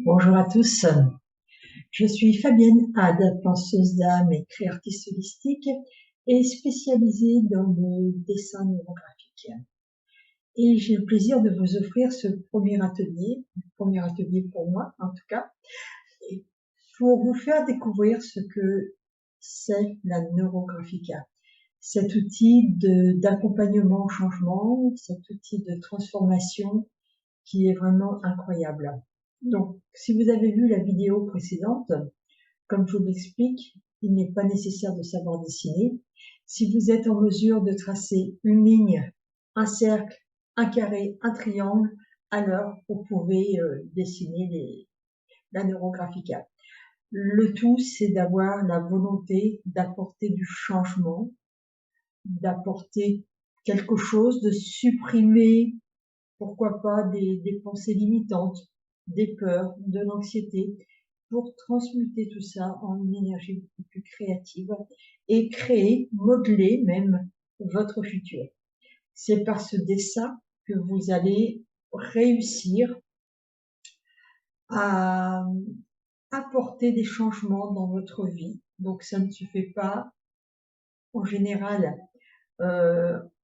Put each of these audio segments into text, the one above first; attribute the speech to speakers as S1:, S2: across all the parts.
S1: Bonjour à tous, je suis Fabienne Had, penseuse d'âme et créatrice holistique et spécialisée dans le dessin neurographique. Et j'ai le plaisir de vous offrir ce premier atelier pour moi en tout cas, pour vous faire découvrir ce que c'est la neurographica. Cet outil d'accompagnement au changement, cet outil de transformation qui est vraiment incroyable. Donc, si vous avez vu la vidéo précédente, comme je vous l'explique, il n'est pas nécessaire de savoir dessiner. Si vous êtes en mesure de tracer une ligne, un cercle, un carré, un triangle, alors vous pouvez dessiner la neurographica. Le tout, c'est d'avoir la volonté d'apporter du changement, d'apporter quelque chose, de supprimer, pourquoi pas, des pensées limitantes, des peurs, de l'anxiété, pour transmuter tout ça en une énergie beaucoup plus créative et créer, modeler même votre futur. C'est par ce dessin que vous allez réussir à apporter des changements dans votre vie. Donc ça ne se fait pas en général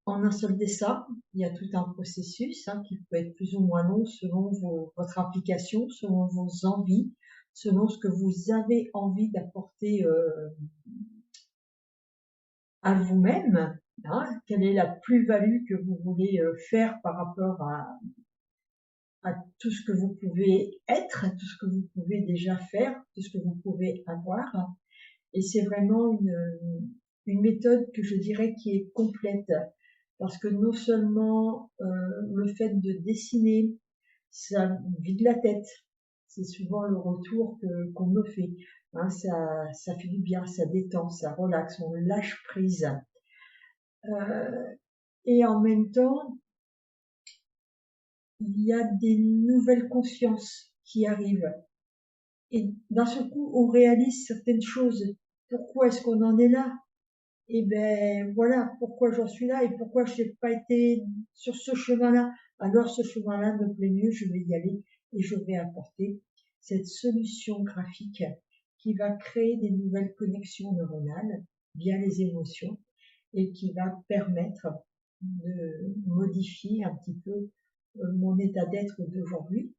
S1: en un seul dessin. Il y a tout un processus qui peut être plus ou moins long selon votre application, selon vos envies, selon ce que vous avez envie d'apporter à vous-même. Quelle est la plus-value que vous voulez faire par rapport à tout ce que vous pouvez être, tout ce que vous pouvez déjà faire, tout ce que vous pouvez avoir. Et c'est vraiment une méthode que je dirais qui est complète, parce que non seulement le fait de dessiner, ça vide la tête, c'est souvent le retour qu'on me fait, ça fait du bien, ça détend, ça relaxe, on lâche prise. Et en même temps, il y a des nouvelles consciences qui arrivent. Et d'un seul coup, on réalise certaines choses. Pourquoi est-ce qu'on en est là? Et ben voilà pourquoi j'en suis là et pourquoi je n'ai pas été sur ce chemin-là. Alors ce chemin-là me plaît mieux, je vais y aller et je vais apporter cette solution graphique qui va créer des nouvelles connexions neuronales via les émotions et qui va permettre de modifier un petit peu mon état d'être d'aujourd'hui,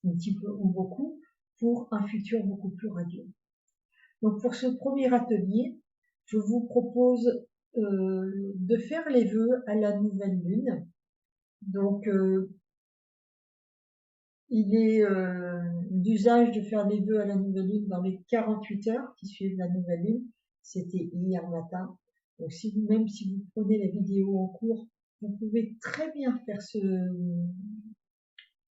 S1: un petit peu ou beaucoup, pour un futur beaucoup plus radieux. Donc pour ce premier atelier, je vous propose de faire les vœux à la nouvelle lune. Donc il est d'usage de faire les vœux à la nouvelle lune dans les 48 heures qui suivent la nouvelle lune. C'était hier matin. Donc même si vous prenez la vidéo en cours, vous pouvez très bien faire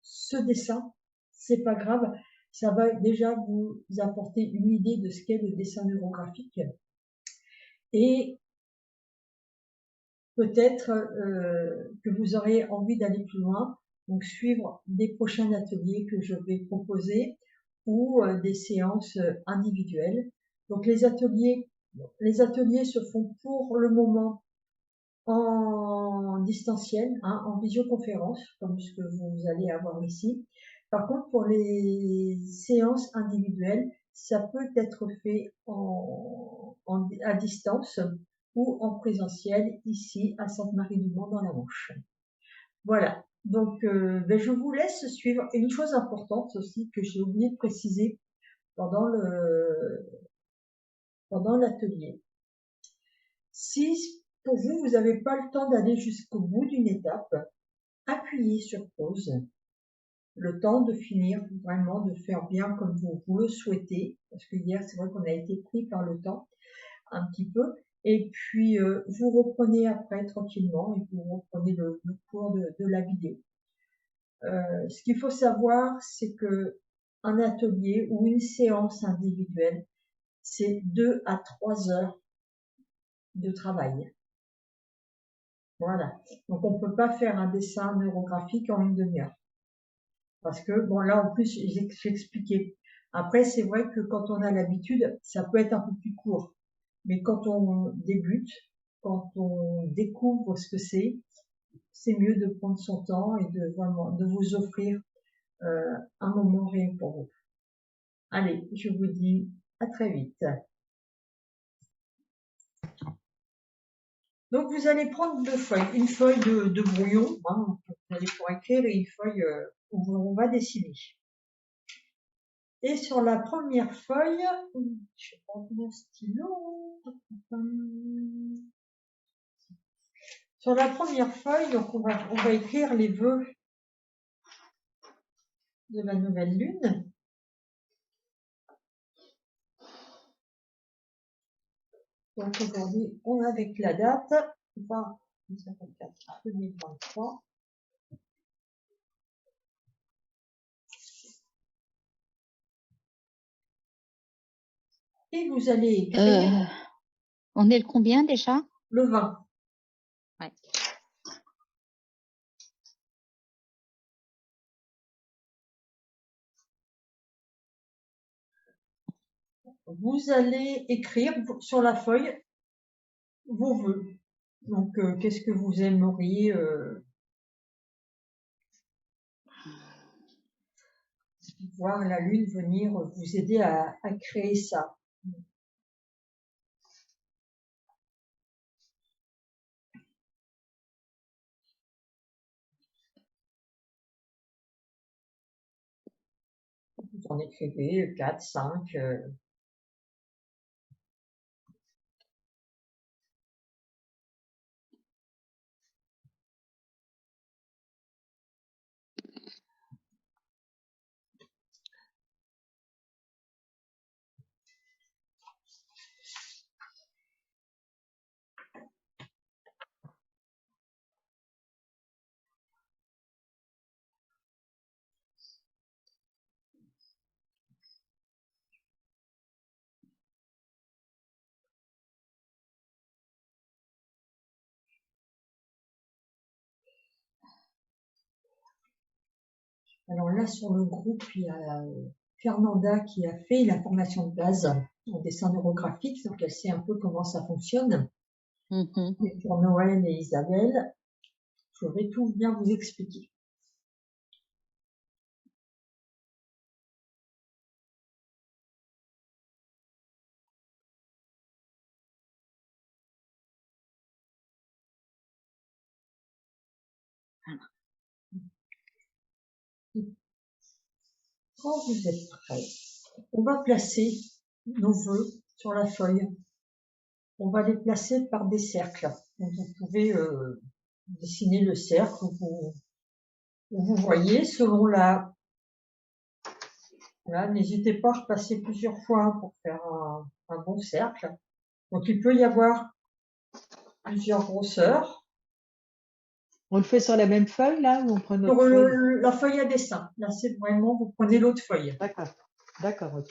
S1: ce dessin. C'est pas grave. Ça va déjà vous apporter une idée de ce qu'est le dessin neurographique. Et peut-être que vous aurez envie d'aller plus loin, donc suivre des prochains ateliers que je vais proposer ou des séances individuelles. Donc les ateliers se font pour le moment en distanciel, en visioconférence, comme ce que vous allez avoir ici. Par contre, pour les séances individuelles, ça peut être fait à distance ou en présentiel ici à Sainte-Marie-du-Mont dans la Manche. Voilà. Donc, je vous laisse suivre. Et une chose importante aussi que j'ai oublié de préciser pendant l'atelier. Si pour vous, vous n'avez pas le temps d'aller jusqu'au bout d'une étape, appuyez sur pause. Le temps de finir vraiment de faire bien comme vous le souhaitez. Parce que hier, c'est vrai qu'on a été pris par le temps un petit peu. Et puis, vous reprenez après tranquillement et vous reprenez le cours de la vidéo. Ce qu'il faut savoir, c'est que un atelier ou une séance individuelle, c'est 2 à 3 heures de travail. Voilà. Donc, on ne peut pas faire un dessin neurographique en une demi-heure. Parce que, bon, là, en plus, j'ai expliqué. Après, c'est vrai que quand on a l'habitude, ça peut être un peu plus court. Mais quand on débute, quand on découvre ce que c'est mieux de prendre son temps et de vraiment, de vous offrir un moment rien pour vous. Allez, je vous dis à très vite. Donc, vous allez prendre deux feuilles. Une feuille de brouillon, hein, vous allez pour écrire, et une feuille où on va dessiner. Et sur la première feuille, je vais prendre mon stylo. Sur la première feuille, donc on va écrire les vœux de la nouvelle lune. Donc aujourd'hui, on a avec la date 2024-2023. Et vous allez écrire.
S2: On est le combien déjà?
S1: Le 20.
S2: Ouais.
S1: Vous allez écrire sur la feuille vos vœux. Donc, qu'est-ce que vous aimeriez voir la lune venir vous aider à créer ça. Vous en écrivez 4, 5. Alors là, sur le groupe, il y a Fernanda qui a fait la formation de base en dessin neurographique, donc elle sait un peu comment ça fonctionne. Et pour Noël et Isabelle, je vais tout bien vous expliquer. Quand vous êtes prêts, on va placer nos vœux sur la feuille. On va les placer par des cercles. Donc vous pouvez dessiner le cercle où vous voyez selon la... Voilà, n'hésitez pas à repasser plusieurs fois pour faire un bon cercle. Donc il peut y avoir plusieurs grosseurs.
S3: On le fait sur la même feuille, là, ou on prend notre
S1: Sur
S3: feuille?
S1: la feuille à dessin, là c'est vraiment, vous prenez l'autre feuille.
S3: D'accord, d'accord, ok.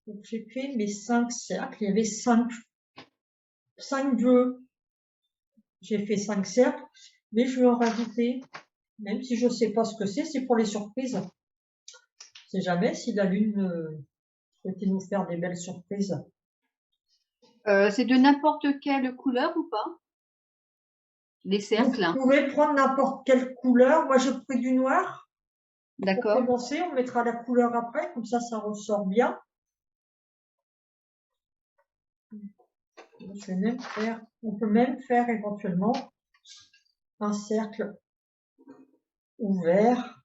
S1: Donc j'ai fait mes 5 cercles, il y avait 5 vœux. J'ai fait 5 cercles, mais je vais en rajouter, même si je ne sais pas ce que c'est pour les surprises. On sait jamais si la lune souhaitait nous faire des belles surprises.
S4: C'est de n'importe quelle couleur ou pas? Les cercles.
S1: Vous pouvez prendre n'importe quelle couleur. Moi, j'ai pris du noir. Pour
S4: D'accord.
S1: commencer, on mettra la couleur après, comme ça ressort bien. Je vais même faire, on peut même faire éventuellement un cercle ouvert.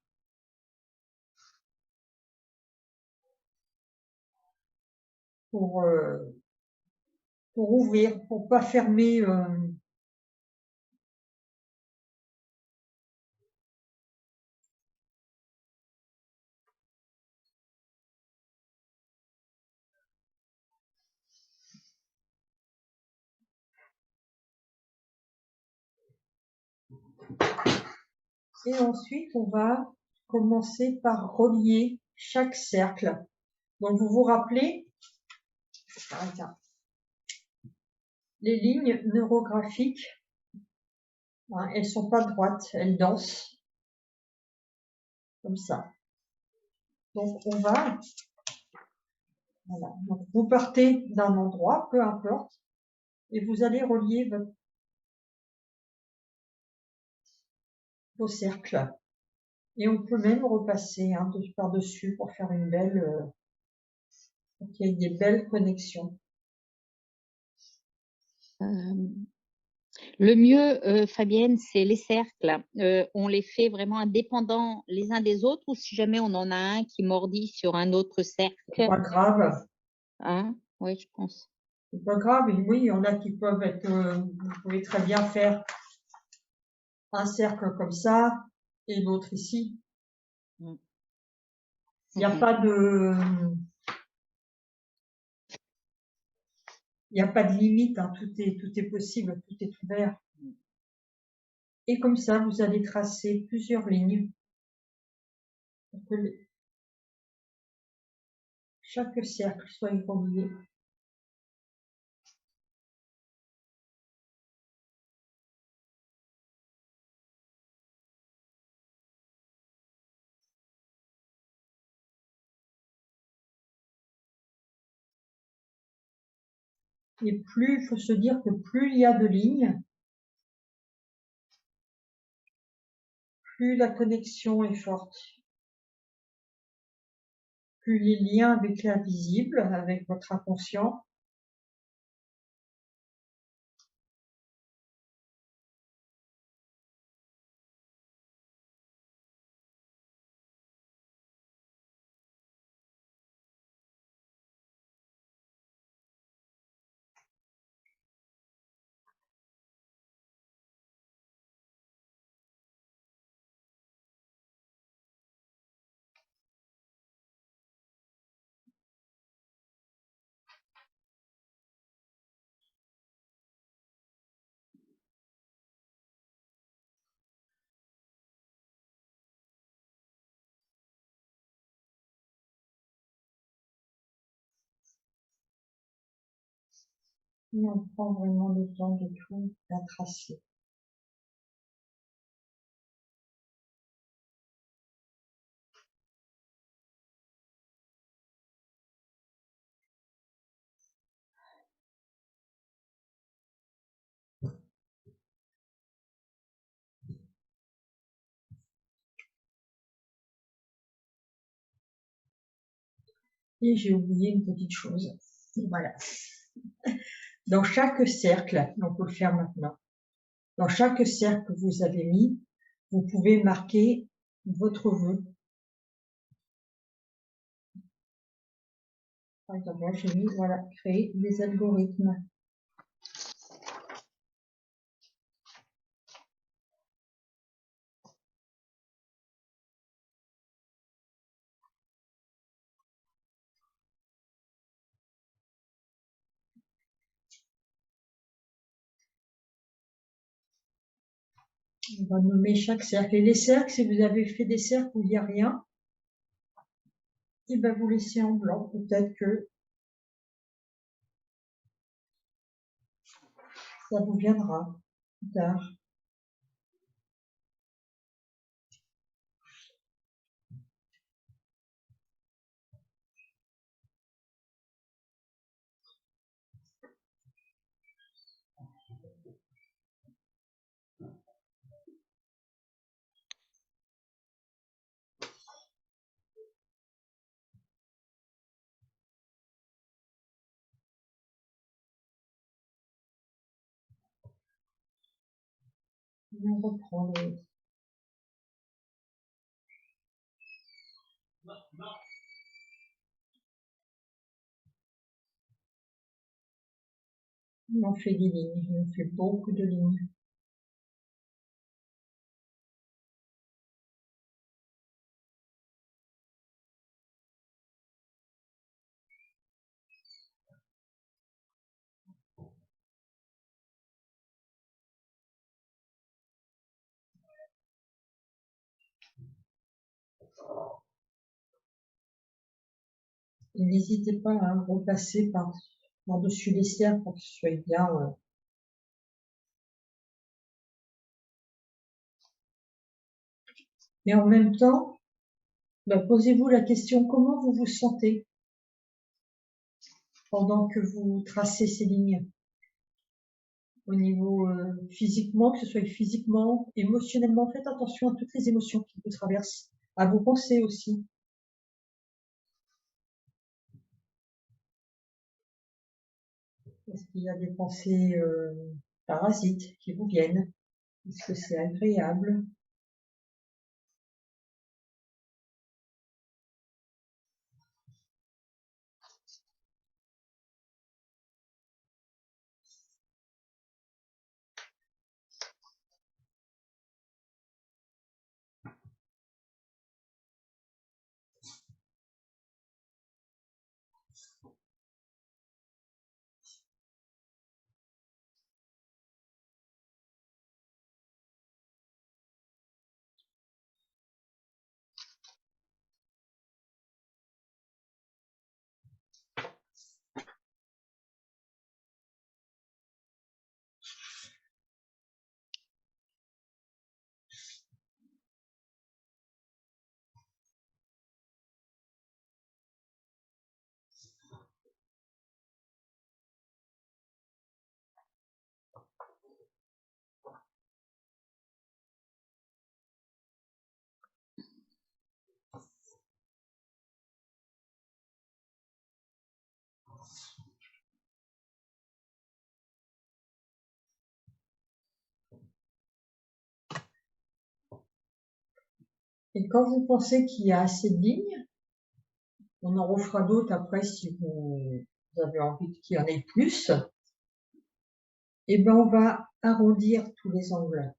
S1: Pour ouvrir, pour pas fermer. Et ensuite, on va commencer par relier chaque cercle. Donc, vous vous rappelez, Les lignes neurographiques, hein, elles sont pas droites, elles dansent comme ça. Donc on va, voilà. Donc, vous partez d'un endroit, peu importe, et vous allez relier vos cercles. Et on peut même repasser par-dessus pour faire une belle, pour qu'il y ait des belles connexions.
S2: Le mieux, Fabienne, c'est les cercles. On les fait vraiment indépendants les uns des autres, ou si jamais on en a un qui mordit sur un autre cercle.
S1: C'est pas grave.
S2: Hein? Oui, je pense.
S1: C'est pas grave. Oui, il y en a qui peuvent être, vous pouvez très bien faire un cercle comme ça et l'autre ici.
S2: Mm.
S1: Il n'y a pas de, il n'y a pas de limite, hein. Tout est possible, tout est ouvert. Et comme ça, vous allez tracer plusieurs lignes pour que chaque cercle soit relié. Et plus, il faut se dire que plus il y a de lignes, plus la connexion est forte. Plus les liens avec l'invisible, avec votre inconscient, et on prend vraiment le temps de tout bien tracer. Et j'ai oublié une petite chose. Voilà. Dans chaque cercle, on peut le faire maintenant. Dans chaque cercle que vous avez mis, vous pouvez marquer votre vœu. Par exemple, moi j'ai mis, voilà, créer des algorithmes. On va nommer chaque cercle. Et les cercles, si vous avez fait des cercles où il n'y a rien, et ben vous laissez en blanc. Peut-être que ça vous viendra plus tard. Et on reprend les... On fait des lignes, on fait beaucoup de lignes. Et n'hésitez pas à repasser par-dessus les cercles pour que ce soit bien Et en même temps, posez-vous la question, comment vous vous sentez pendant que vous tracez ces lignes? Au niveau physiquement, que ce soit physiquement, émotionnellement, faites attention à toutes les émotions qui vous traversent, à vos pensées aussi. Est-ce qu'il y a des pensées parasites qui vous viennent? Est-ce que c'est agréable? Et quand vous pensez qu'il y a assez de lignes, on en refera d'autres après si vous avez envie qu'il y en ait plus, et on va arrondir tous les angles.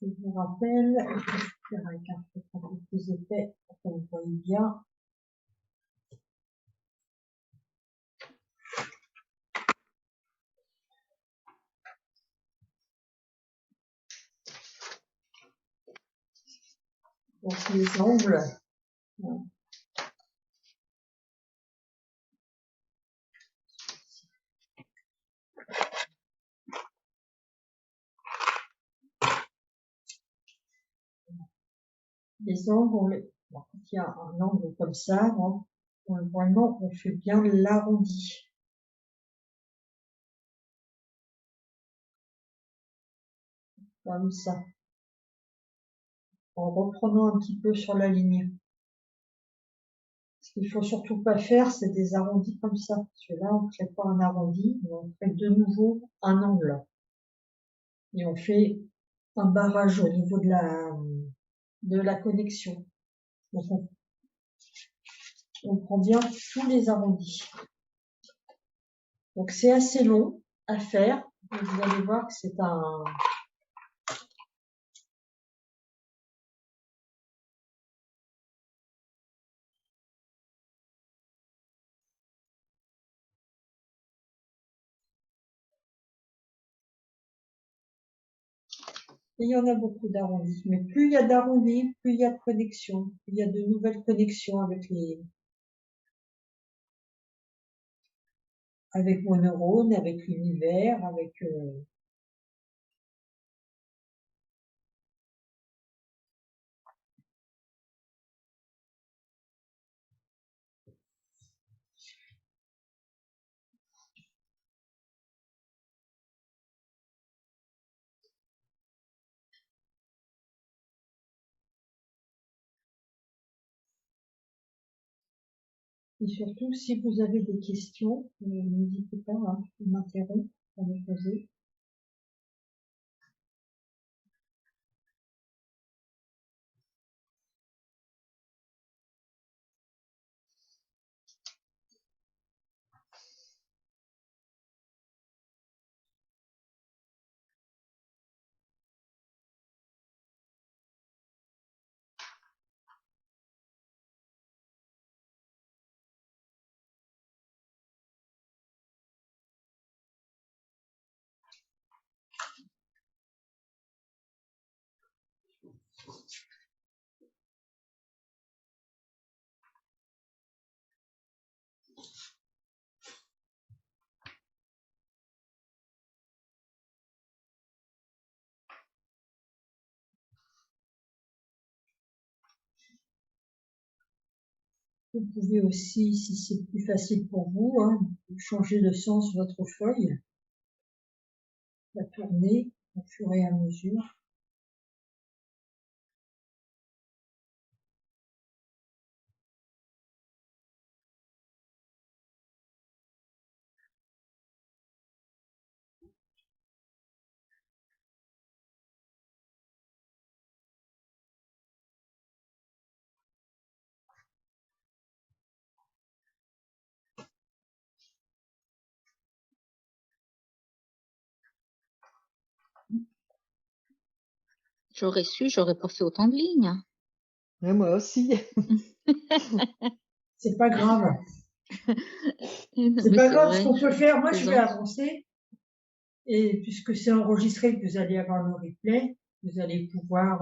S1: Je vous rappelle, je vais faire avec un truc un peu plus épais pour que vous voyez bien. Donc les angles, quand il y a un angle comme ça, normalement on fait bien l'arrondi. Comme ça. En reprenant un petit peu sur la ligne. Ce qu'il faut surtout pas faire, c'est des arrondis comme ça. Parce que là, on ne fait pas un arrondi, mais on fait de nouveau un angle. Et on fait un barrage au niveau de la connexion. Donc on prend bien tous les arrondis. Donc c'est assez long à faire. Vous allez voir que c'est un... Et il y en a beaucoup d'arrondis. Mais plus il y a d'arrondis, plus il y a de connexions. Plus il y a de nouvelles connexions avec vos neurones, avec l'univers, avec... Et surtout, si vous avez des questions, n'hésitez pas à m'interrompre, à me poser. Vous pouvez aussi, si c'est plus facile pour vous, hein, changer de sens votre feuille, la tourner au fur et à mesure.
S2: J'aurais su, j'aurais pas fait autant de lignes.
S3: Ouais, moi aussi.
S1: C'est pas grave.
S2: Non,
S1: C'est
S2: mais
S1: pas
S2: c'est
S1: grave, ce
S2: vrai,
S1: qu'on peut faire, moi je vais
S2: plaisante.
S1: avancer, et puisque c'est enregistré, que vous allez avoir le replay, vous allez pouvoir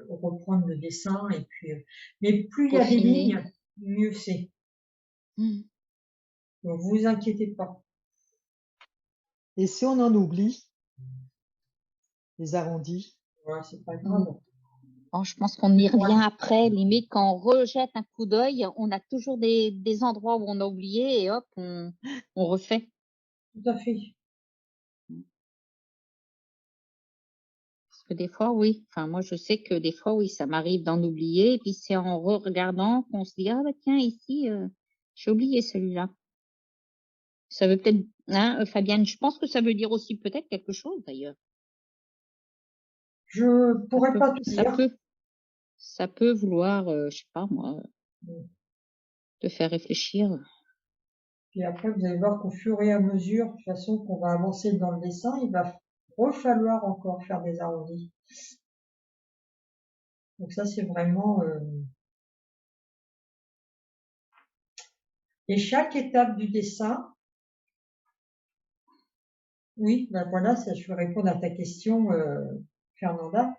S1: reprendre le dessin, et puis, mais plus il y a des
S2: Peaufiner.
S1: lignes, mieux c'est.
S2: Hmm.
S1: Donc vous inquiétez pas.
S3: Et si on en oublie, les arrondis?
S1: Ouais, c'est pas grave.
S2: Oh, je pense qu'on y revient après, limite quand on rejette un coup d'œil, on a toujours des endroits où on a oublié et hop, on refait.
S1: Tout à fait.
S2: Parce que des fois, oui. Enfin, moi, je sais que des fois, oui, ça m'arrive d'en oublier. Et puis, c'est en re-regardant qu'on se dit, ah, bah, tiens, ici, j'ai oublié celui-là. Ça veut peut-être, hein, Fabienne, je pense que ça veut dire aussi peut-être quelque chose, d'ailleurs.
S1: Je pourrais pas te
S2: Ça
S1: dire.
S2: peut, ça peut vouloir, je sais pas, moi, te faire réfléchir.
S1: Puis après, vous allez voir qu'au fur et à mesure, de toute façon, qu'on va avancer dans le dessin, il va falloir encore faire des arrondis. Donc ça, c'est vraiment... Et chaque étape du dessin, oui, ben voilà, ça, je vais répondre à ta question, Fernanda.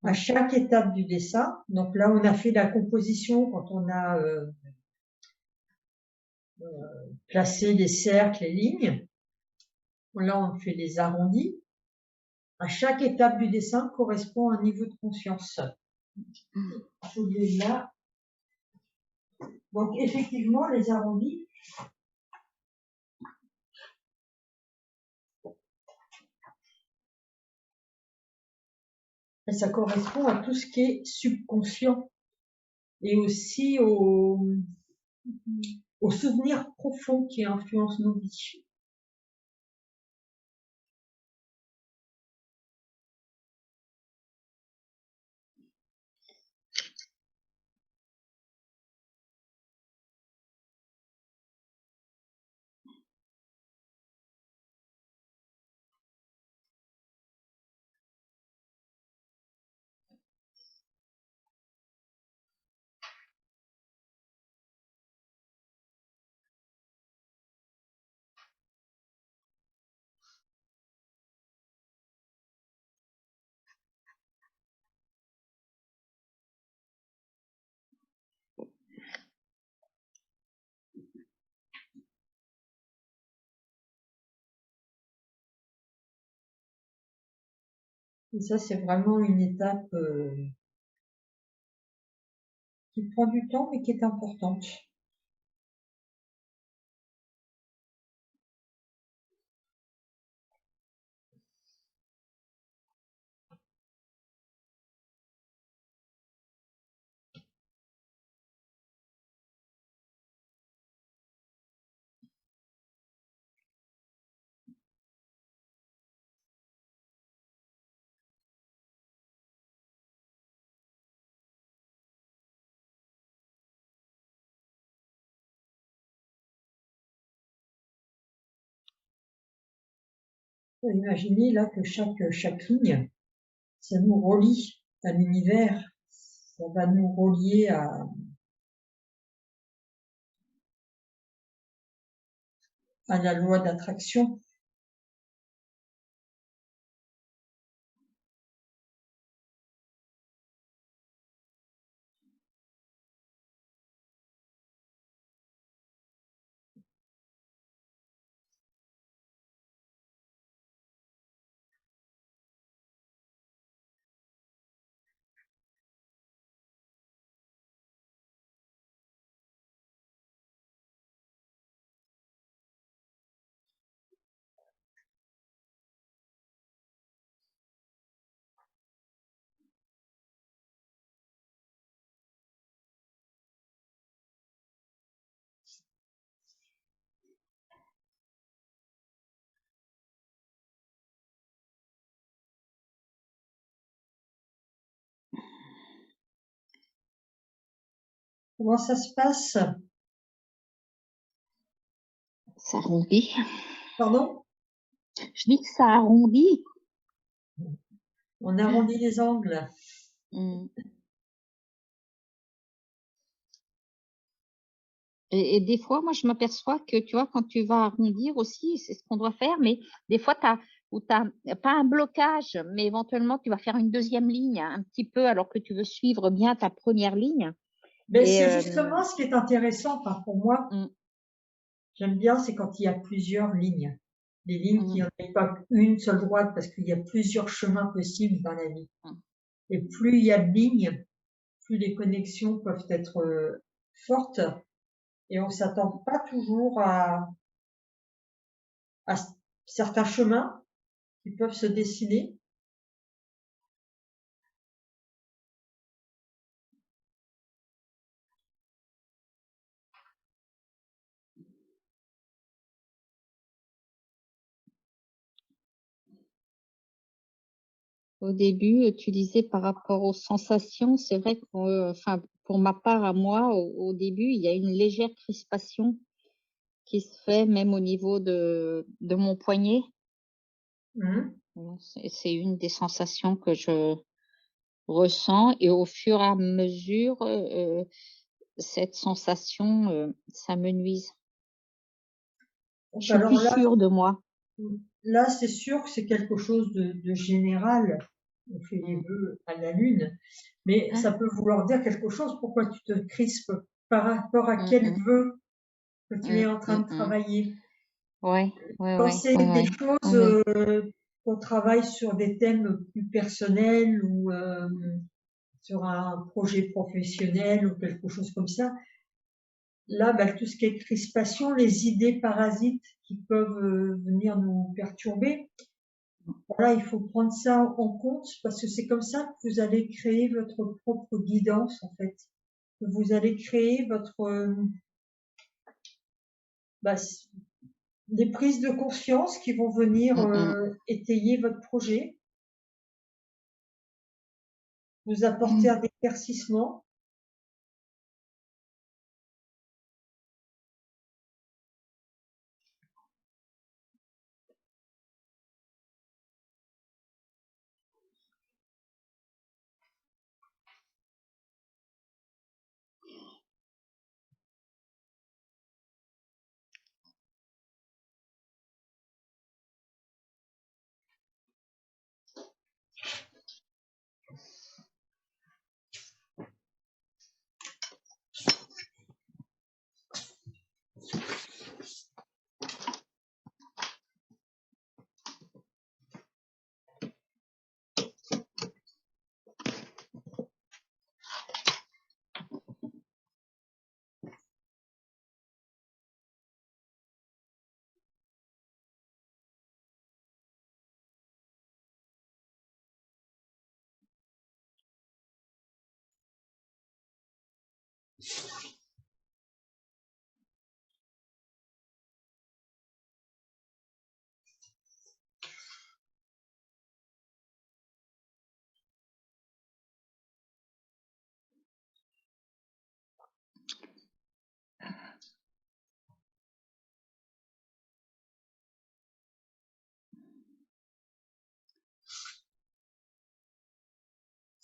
S1: À chaque étape du dessin, donc là, on a fait la composition quand on a placé les cercles et lignes. Là, on fait les arrondis. À chaque étape du dessin correspond à un niveau de conscience. Celui-là. Donc, effectivement, les arrondis, ça correspond à tout ce qui est subconscient et aussi aux souvenirs profonds qui influencent nos vies. Et ça, c'est vraiment une étape qui prend du temps, mais qui est importante. Imaginez là que chaque ligne, ça nous relie à l'univers, ça va nous relier à la loi d'attraction. Comment ça se passe?
S2: Ça arrondit.
S1: Pardon?
S2: Je dis que ça arrondit.
S1: On arrondit les angles.
S2: Mm. Et des fois, moi, je m'aperçois que, tu vois, quand tu vas arrondir aussi, c'est ce qu'on doit faire, mais des fois, tu as pas un blocage, mais éventuellement, tu vas faire une deuxième ligne un petit peu alors que tu veux suivre bien ta première ligne.
S1: Mais
S2: Et
S1: c'est justement ce qui est intéressant, enfin, pour moi,
S2: mm,
S1: j'aime bien, c'est quand il y a plusieurs lignes. Les lignes qui
S2: mm,
S1: n'en ont pas une seule droite, parce qu'il y a plusieurs chemins possibles dans la vie.
S2: mm.
S1: Et plus il y a de lignes, plus les connexions peuvent être fortes, et on s'attend pas toujours à certains chemins qui peuvent se dessiner.
S2: Au début, tu disais par rapport aux sensations, c'est vrai que, enfin, pour ma part à moi, au début, il y a une légère crispation qui se fait même au niveau de mon poignet.
S1: Mhm.
S2: C'est une des sensations que je ressens et au fur et à mesure, cette sensation, ça me nuise.
S1: Donc
S2: Je suis
S1: alors
S2: plus sûre de moi.
S1: là, c'est sûr que c'est quelque chose de général. On fait les
S2: Mm.
S1: vœux à la lune, mais
S2: Ah,
S1: ça peut vouloir dire quelque chose. Pourquoi tu te crispes? Par rapport à
S2: mm,
S1: quel
S2: mm,
S1: vœu que tu es
S2: mm,
S1: en train
S2: mm,
S1: de
S2: mm.
S1: travailler?
S2: Ouais, ouais,
S1: Quand
S2: ouais,
S1: c'est
S2: ouais,
S1: des
S2: ouais,
S1: choses
S2: ouais, ouais.
S1: qu'on travaille sur des thèmes plus personnels ou sur un projet professionnel ou quelque chose comme ça, là, bah, tout ce qui est crispation, les idées parasites qui peuvent venir nous perturber, voilà, il faut prendre ça en compte parce que c'est comme ça que vous allez créer votre propre guidance en fait. Que vous allez créer votre bah, des prises de conscience qui vont venir
S2: Mm, mm.
S1: étayer votre projet, vous apporter
S2: Mm.
S1: un éclaircissement.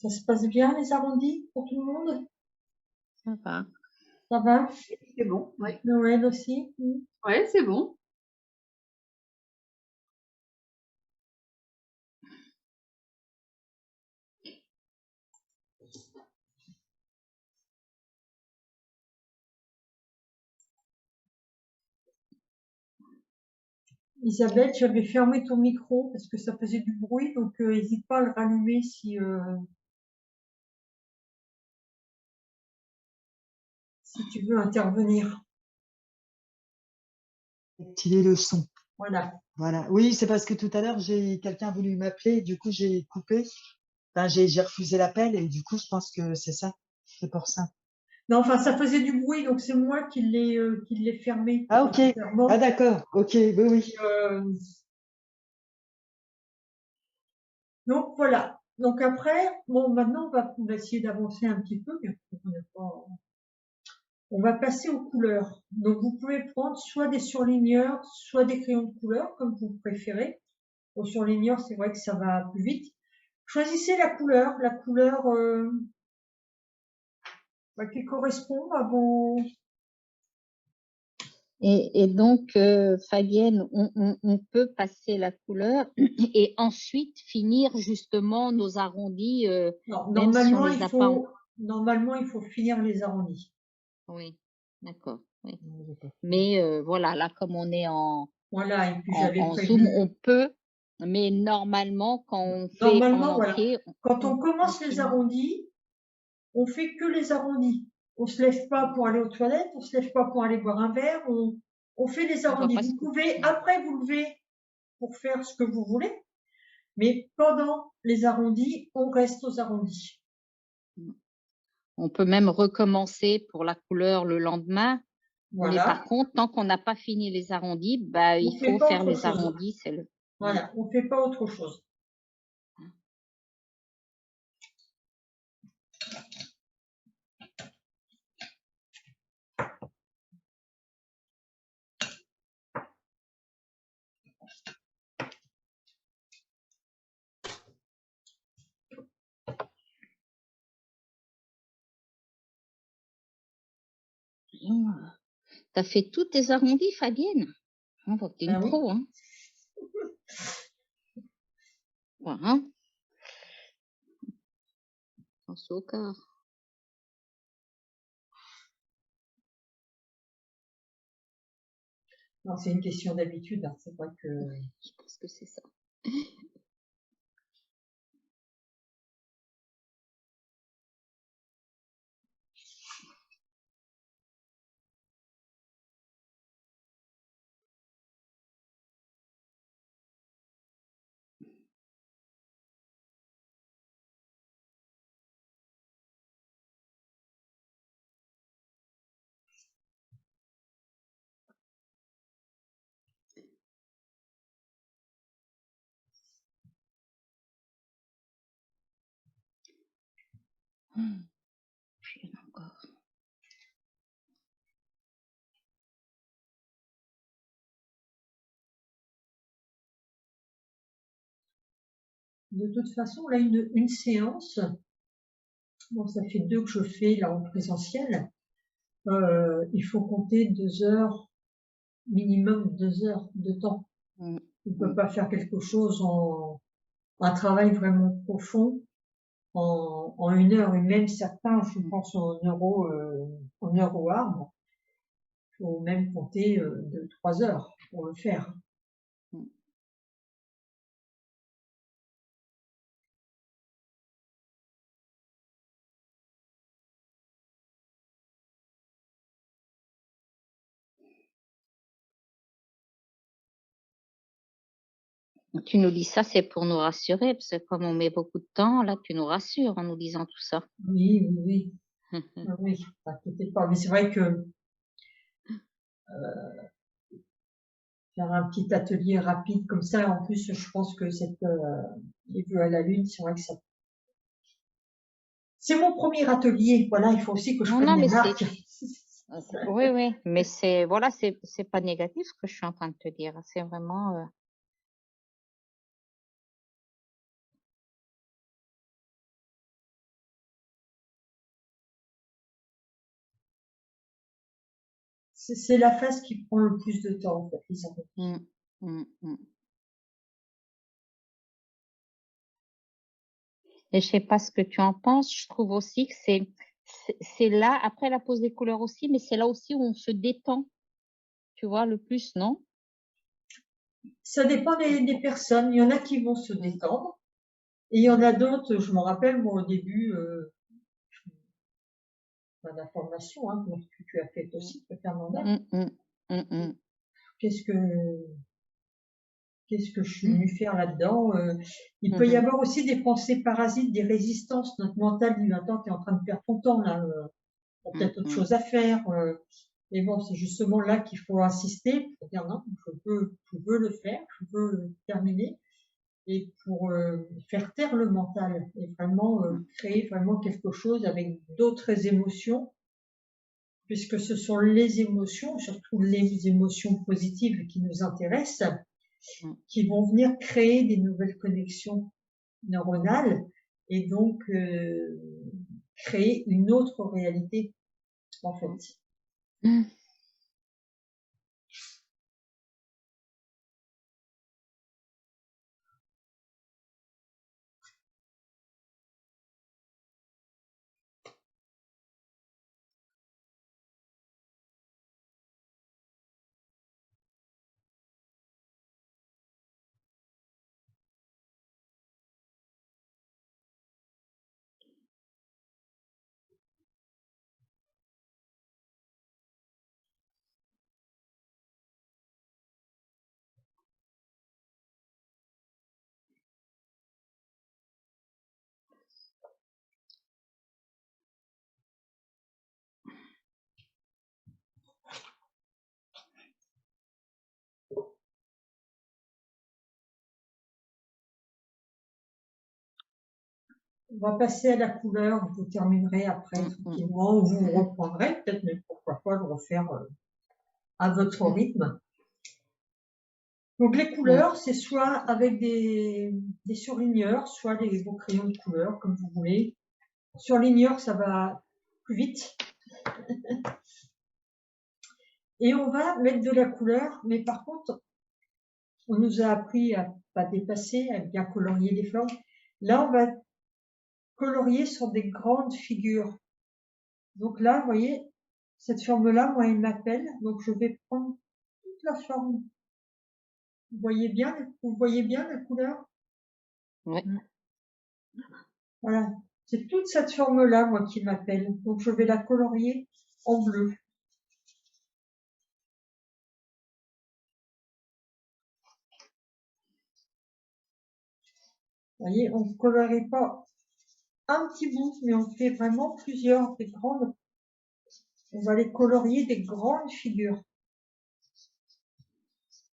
S1: Ça se passe bien les arrondis pour tout le monde?
S2: Ça va.
S1: Ça va?
S4: C'est bon, oui.
S1: Noël aussi?
S4: Ouais, c'est bon.
S1: Isabelle, j'avais fermé ton micro parce que ça faisait du bruit, donc n'hésite pas à le rallumer si tu veux intervenir.
S3: Activer le son.
S1: Voilà.
S3: Voilà. Oui, c'est parce que tout à l'heure, quelqu'un a voulu m'appeler, du coup, j'ai coupé. Enfin, j'ai refusé l'appel et du coup, je pense que c'est ça. C'est pour ça.
S1: Non, enfin, ça faisait du bruit, donc c'est moi qui l'ai fermé
S3: Ah, ok. Ah,
S1: volontairement.
S3: d'accord. Ok. Oui, oui.
S1: Donc voilà. Donc après, bon, maintenant on va essayer d'avancer un petit peu, mais on n'a pas. On va passer aux couleurs. Donc, vous pouvez prendre soit des surligneurs, soit des crayons de couleur, comme vous préférez. Au surligneur, c'est vrai que ça va plus vite. Choisissez la couleur qui correspond à vos...
S2: Et donc, Fabienne, on peut passer la couleur et ensuite finir justement nos arrondis,
S1: Non,
S2: même si on les a pas.
S1: normalement, il faut finir les arrondis.
S2: Oui, d'accord. Oui.
S3: D'accord.
S2: Mais voilà, là, comme on est
S1: Voilà, et puis j'avais
S2: en
S1: prévu.
S2: Zoom, on peut, mais normalement, quand on fait en
S1: Normalement, voilà.
S2: entier,
S1: Quand on commence les
S2: finit.
S1: arrondis, on fait que les arrondis. On se lève pas pour aller aux toilettes, on se lève pas pour aller boire un verre, on fait les
S2: On voit
S1: arrondis.
S2: pas ce
S1: Vous
S2: que-
S1: pouvez après vous lever pour faire ce que vous voulez, mais pendant les arrondis, on reste aux arrondis.
S2: On peut même recommencer pour la couleur le lendemain. Mais par
S1: Voilà.
S2: contre, tant qu'on n'a pas fini les arrondis, bah,
S1: On
S2: il
S1: fait
S2: faut
S1: pas
S2: faire
S1: autre
S2: les
S1: chose.
S2: arrondis. C'est le.
S1: Voilà, on fait pas autre chose.
S2: T'as fait tous tes arrondis, Fabienne? On voit que t'es une
S1: Ah oui.
S2: pro, hein. Voilà. Attention au quart.
S1: Non, c'est une question d'habitude, hein. C'est vrai que.
S2: Je pense que c'est ça. Puis il y en a encore.
S1: De toute façon, là, une séance, bon, ça fait 2 que je fais là en présentiel. Il faut compter 2 heures, minimum 2 heures de temps. On ne peut pas faire quelque chose un travail vraiment profond en 1 heure. Et même certains, je pense en neuroarbre, il faut même compter 2-3 heures pour le faire.
S2: Tu nous dis ça, c'est pour nous rassurer, parce que comme on met beaucoup de temps, là, tu nous rassures en nous disant tout ça.
S1: Oui, oui, oui. Oui, t'inquiétez pas. Mais c'est vrai que faire un petit atelier rapide comme ça, en plus, je pense que les vœux à la lune, c'est vrai que ça. C'est mon premier atelier. Voilà, il faut aussi que je prenne des marques.
S2: Oui, oui, mais c'est voilà, c'est pas négatif ce que je suis en train de te dire. C'est vraiment.
S1: C'est la phase qui prend le plus de temps, en fait, les arrondis.
S2: Et je sais pas ce que tu en penses. Je trouve aussi que c'est là, après la pose des couleurs aussi, mais c'est là aussi où on se détend, tu vois, le plus, non?
S1: Ça dépend des personnes. Il y en a qui vont se détendre. Et il y en a d'autres, je me rappelle, moi, au début, la formation, hein, que tu as fait aussi, Fernanda. Qu'est-ce que je suis venue faire là-dedans? Il peut y avoir aussi des pensées parasites, des résistances. Notre mental dit, attends, t'es en train de perdre ton temps, là. T'as peut-être autre chose à faire. Mais bon, c'est justement là qu'il faut insister pour dire non, je veux le faire, je veux le terminer. Et pour faire taire le mental et vraiment créer vraiment quelque chose avec d'autres émotions puisque ce sont les émotions, surtout les émotions positives qui nous intéressent, qui vont venir créer des nouvelles connexions neuronales et donc créer une autre réalité, en fait. On va passer à la couleur, vous terminerez après tranquillement, ou vous reprendrez peut-être, mais pourquoi pas le refaire à votre rythme. Donc les couleurs, c'est soit avec des surligneurs, soit vos crayons de couleur, comme vous voulez. Surligneur, ça va plus vite. Et on va mettre de la couleur, mais par contre, on nous a appris à pas dépasser, à bien colorier les formes. Là, on va colorier sur des grandes figures. Donc là, vous voyez, cette forme-là, moi, elle m'appelle. Donc je vais prendre toute la forme. Vous voyez bien la couleur?
S2: Oui.
S1: Voilà. C'est toute cette forme-là, moi, qui m'appelle. Donc je vais la colorier en bleu. Vous voyez, on ne colorie pas un petit bout, mais on fait vraiment plusieurs, des grandes. On va les colorier des grandes figures.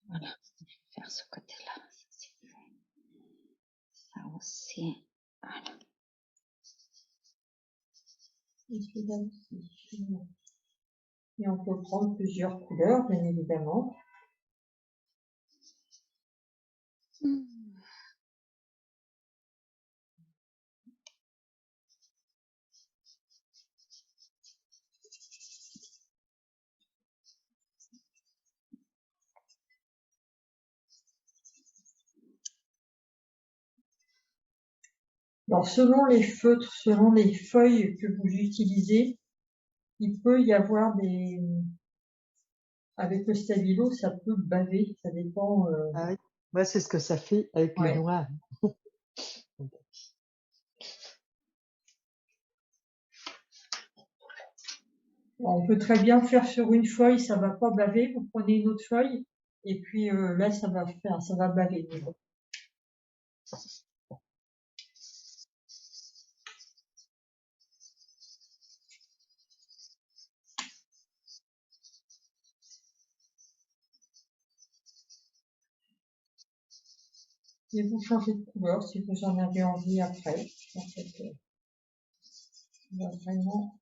S2: Voilà, je vais faire ce côté-là. Ça aussi. Voilà.
S1: Et on peut prendre plusieurs couleurs, bien évidemment. Alors, selon les feutres, selon les feuilles que vous utilisez, il peut y avoir des... Avec le stabilo, ça peut baver, ça dépend.
S3: Ah oui, moi c'est ce que ça fait avec le
S1: Ouais.
S3: noir.
S1: On peut très bien faire sur une feuille, ça va pas baver. Vous prenez une autre feuille et puis là, ça va baver. Et vous changez de couleur si vous en avez envie après. En fait, on va vraiment...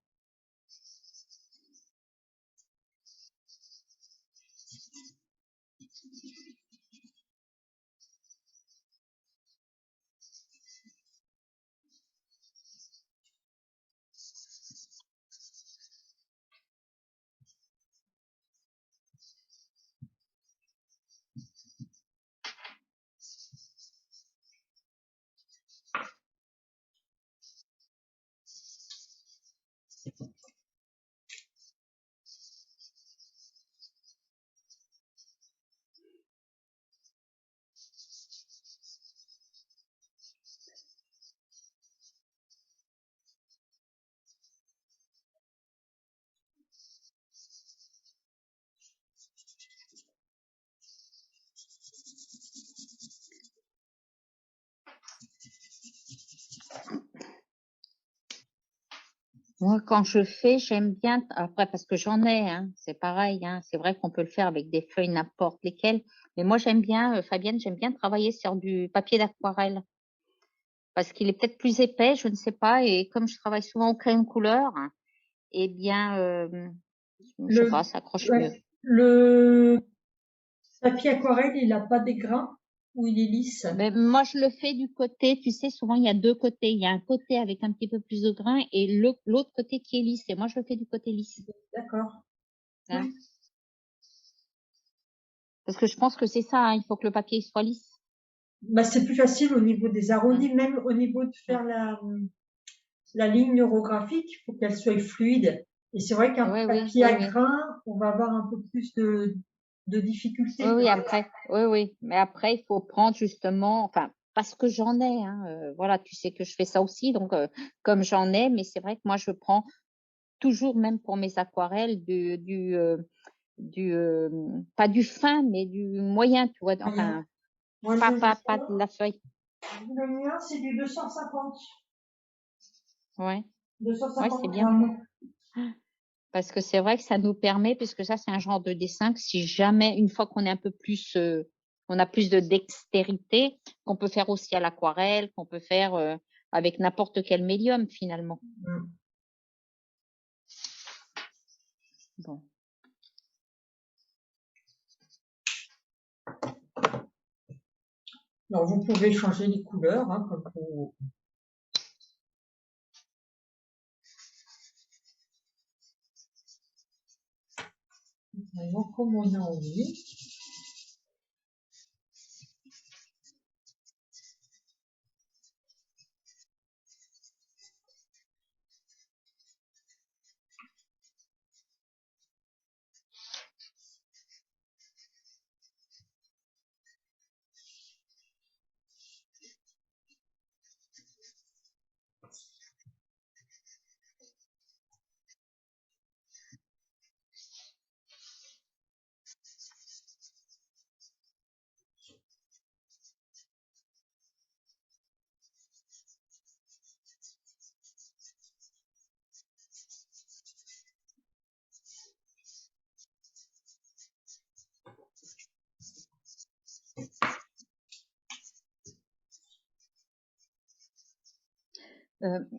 S2: Moi, quand je fais, j'aime bien, après, parce que j'en ai, hein, c'est pareil, hein, c'est vrai qu'on peut le faire avec des feuilles n'importe lesquelles, mais moi, j'aime bien, Fabienne, j'aime bien travailler sur du papier d'aquarelle, parce qu'il est peut-être plus épais, je ne sais pas, et comme je travaille souvent au crayon couleur, eh bien, Je sais
S1: Le,
S2: pas, ça accroche mieux.
S1: ouais, le papier aquarelle, il a pas des grains ou il est lisse?
S2: Mais moi, je le fais du côté, tu sais, souvent, il y a deux côtés. Il y a un côté avec un petit peu plus de grains et l'autre côté qui est lisse. Et moi, je le fais du côté lisse.
S1: D'accord.
S2: Hein.
S1: Oui.
S2: Parce que je pense que c'est ça, hein, il faut que le papier soit lisse.
S1: Bah, c'est plus facile au niveau des arrondis, même au niveau de faire la ligne neurographique, il faut qu'elle soit fluide. Et c'est vrai qu'un
S2: Oui,
S1: papier à
S2: oui.
S1: grains, on va avoir un peu plus de difficultés.
S2: Oui, après. Oui. Mais après, il faut prendre justement, enfin, parce que j'en ai, hein, voilà, tu sais que je fais ça aussi, donc comme j'en ai, mais c'est vrai que moi, je prends toujours, même pour mes aquarelles, pas du fin, mais du moyen, tu vois, enfin,
S1: Moi,
S2: pas de la feuille.
S1: le mien, c'est du 250.
S2: Ouais,
S1: 250
S2: c'est bien.
S1: grammes.
S2: Parce que c'est vrai que ça nous permet, puisque ça, c'est un genre de dessin que si jamais, une fois qu'on est un peu plus, on a plus de dextérité, qu'on peut faire aussi à l'aquarelle, qu'on peut faire avec n'importe quel médium finalement. Bon.
S1: Alors, vous pouvez changer les couleurs, hein, comme on a envie.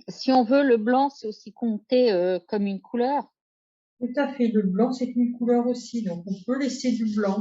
S2: Si on veut, le blanc, c'est aussi compté comme une couleur.
S1: Tout à fait, le blanc, c'est une couleur aussi, donc on peut laisser du blanc.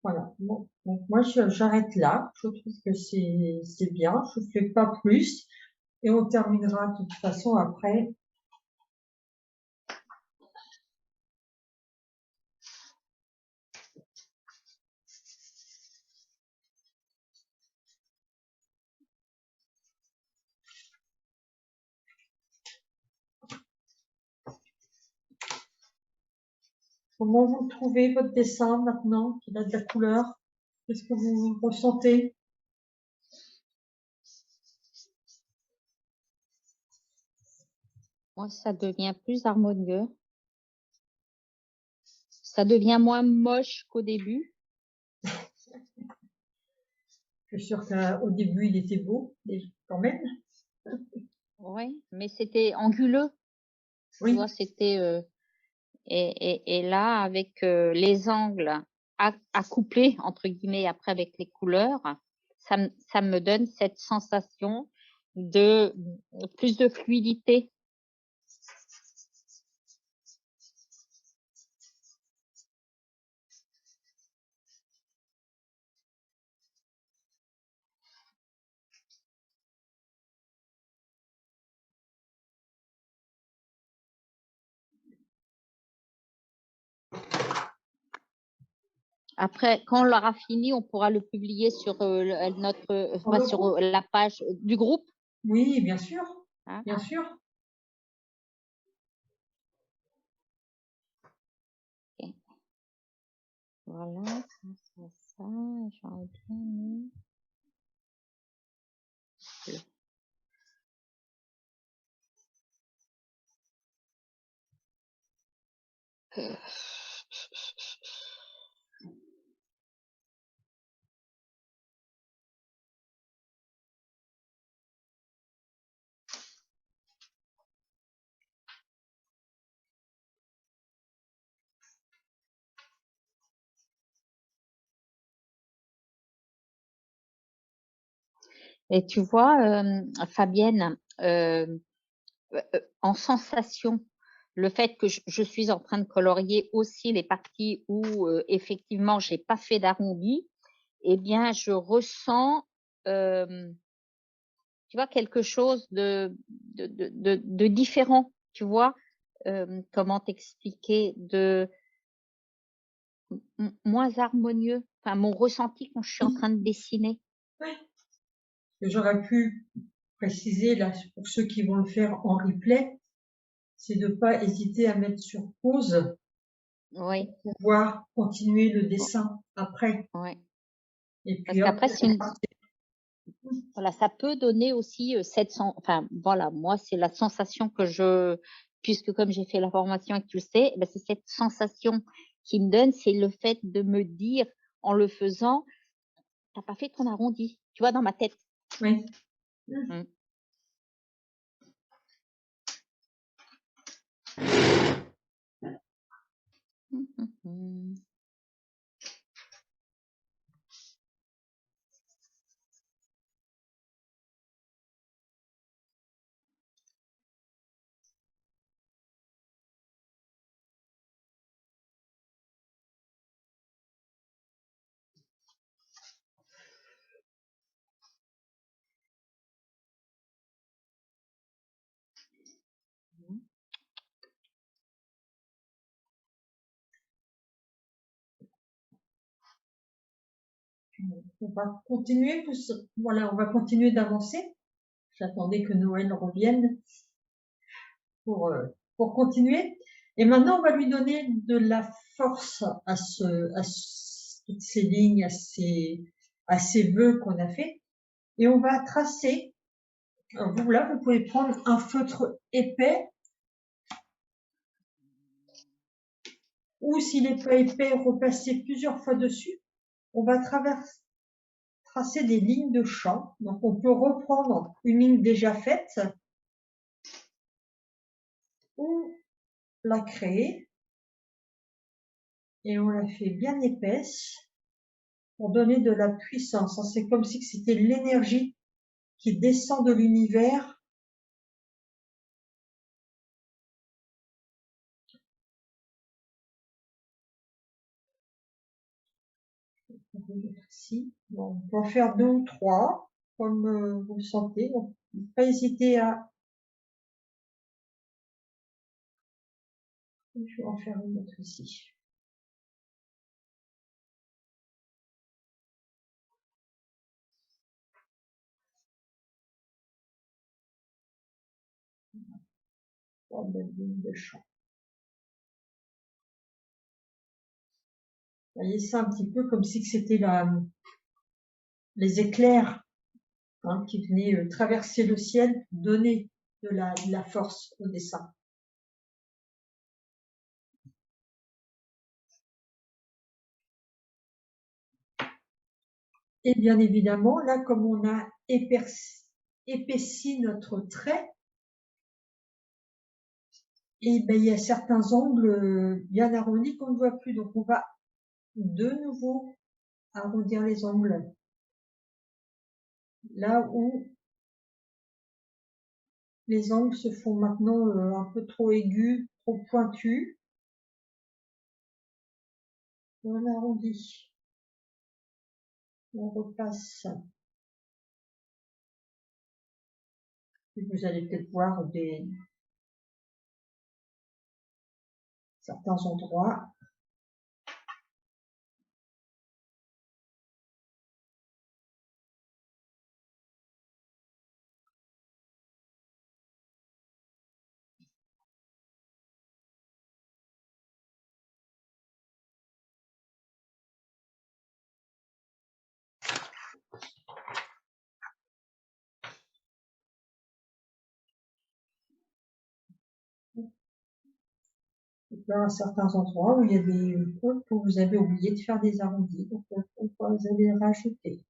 S1: Voilà. Bon, donc moi, j'arrête là. Je trouve que c'est bien. Je ne fais pas plus. Et on terminera de toute façon après. Comment vous trouvez votre dessin maintenant qu'il a de la couleur? Qu'est-ce que vous ressentez?
S2: Moi, ça devient plus harmonieux. Ça devient moins moche qu'au début.
S1: Je suis sûre qu'au début, il était beau, quand même.
S2: Oui, mais c'était anguleux.
S1: Oui.
S2: Tu vois, c'était et là, avec les angles accouplés, entre guillemets, après avec les couleurs, ça me donne cette sensation de plus de fluidité. Après, quand on l'aura fini, on pourra le publier sur sur la page du groupe.
S1: Oui, bien sûr,
S2: Hein.
S1: bien sûr.
S2: Okay. Voilà, ça, j'aurais bien mis. Et tu vois, Fabienne, en sensation, le fait que je suis en train de colorier aussi les parties où effectivement j'ai pas fait d'arrondi, eh bien je ressens tu vois quelque chose de différent, tu vois, comment t'expliquer, de moins harmonieux, enfin mon ressenti quand je suis en train de dessiner.
S1: Oui. J'aurais pu préciser là pour ceux qui vont le faire en replay, c'est de pas hésiter à mettre sur pause
S2: Oui,
S1: pour pouvoir continuer le dessin après.
S2: oui.
S1: Et
S2: Parce
S1: puis hop,
S2: qu'après, voilà, ça peut donner aussi enfin voilà, moi c'est la sensation que puisque comme j'ai fait la formation et que tu le sais, ben, c'est cette sensation qui me donne, c'est le fait de me dire en le faisant, t'as pas fait ton arrondi, tu vois, dans ma tête.
S1: oui.
S2: Mm.
S1: On va continuer, voilà, on va continuer d'avancer. J'attendais que Noël revienne pour continuer. Et maintenant, on va lui donner de la force à toutes ces lignes, à ces vœux qu'on a fait. Et on va tracer. Alors vous, là, vous pouvez prendre un feutre épais. Ou s'il n'est pas épais, repasser plusieurs fois dessus. On va tracer des lignes de champ. Donc, on peut reprendre une ligne déjà faite ou la créer. Et on la fait bien épaisse pour donner de la puissance. C'est comme si c'était l'énergie qui descend de l'univers. Ici. Bon, on peut en faire 2 ou 3, comme vous le sentez. Donc, pas hésiter à... Je vais en faire une autre ici. Trois belles lignes de champ. Vous voyez ça un petit peu comme si c'était les éclairs qui venaient traverser le ciel, donner de la force au dessin. Et bien évidemment, là, comme on a épaissi notre trait, et ben, il y a certains angles bien arrondis qu'on ne voit plus. Donc, on va de nouveau arrondir les angles. Là où les angles se font maintenant un peu trop aigus, trop pointus, on arrondit. On repasse. Et vous allez peut-être voir certains endroits Là, à certains endroits où il y a des points que vous avez oublié de faire des arrondis, donc vous allez les rajouter.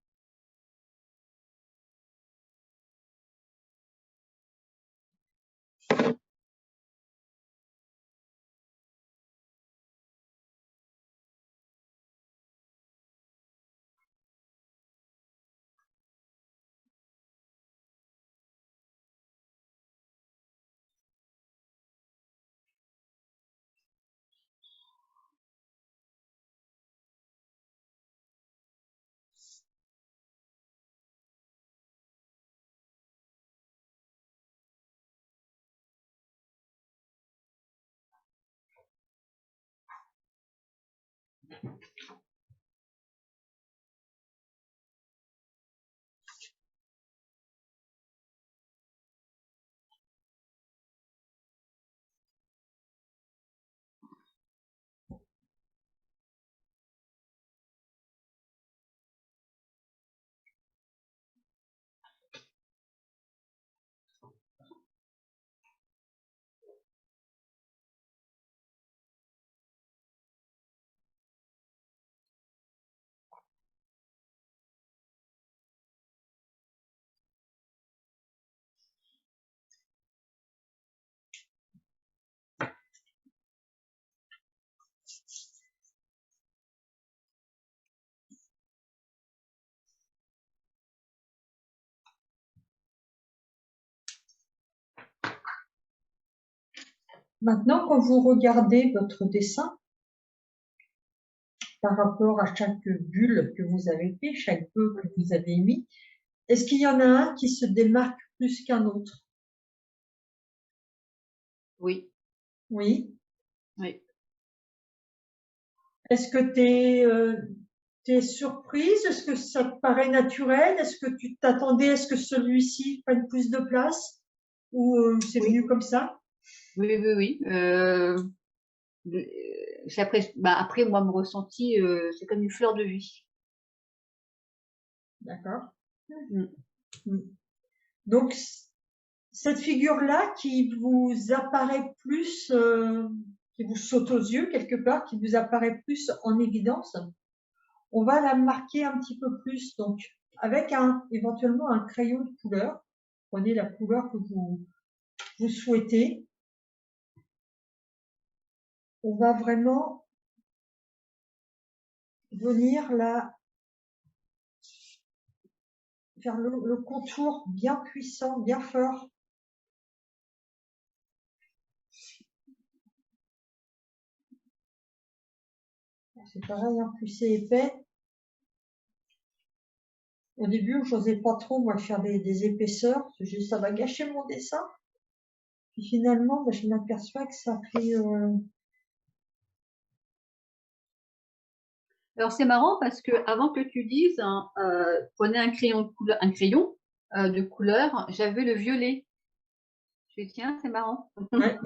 S1: Maintenant, quand vous regardez votre dessin par rapport à chaque bulle que vous avez fait, chaque peu que vous avez mis, est-ce qu'il y en a un qui se démarque plus qu'un autre?
S4: Oui,
S1: Oui.
S4: oui.
S1: Est-ce que tu es surprise? Est-ce que ça te paraît naturel? Est-ce que tu t'attendais à ce que celui-ci prenne plus de place? Ou c'est
S4: Oui,
S1: venu comme ça?
S4: oui, oui, oui. Après, moi, mon ressenti, c'est comme une fleur de vie.
S1: D'accord.
S4: Mm.
S1: Donc, cette figure-là qui vous apparaît plus, qui vous saute aux yeux quelque part, qui vous apparaît plus en évidence, on va la marquer un petit peu plus. Donc, avec éventuellement un crayon de couleur, prenez la couleur que vous souhaitez. On va vraiment venir là faire le contour bien puissant, bien fort. C'est pareil, hein, plus c'est épais. Au début, je n'osais pas trop moi faire des épaisseurs, parce que ça va gâcher mon dessin. Puis finalement, je m'aperçois que ça fait
S4: Alors, c'est marrant parce que avant que tu dises, hein, prenez un crayon de couleur, j'avais le violet. Je dis, tiens, c'est marrant.
S1: ouais.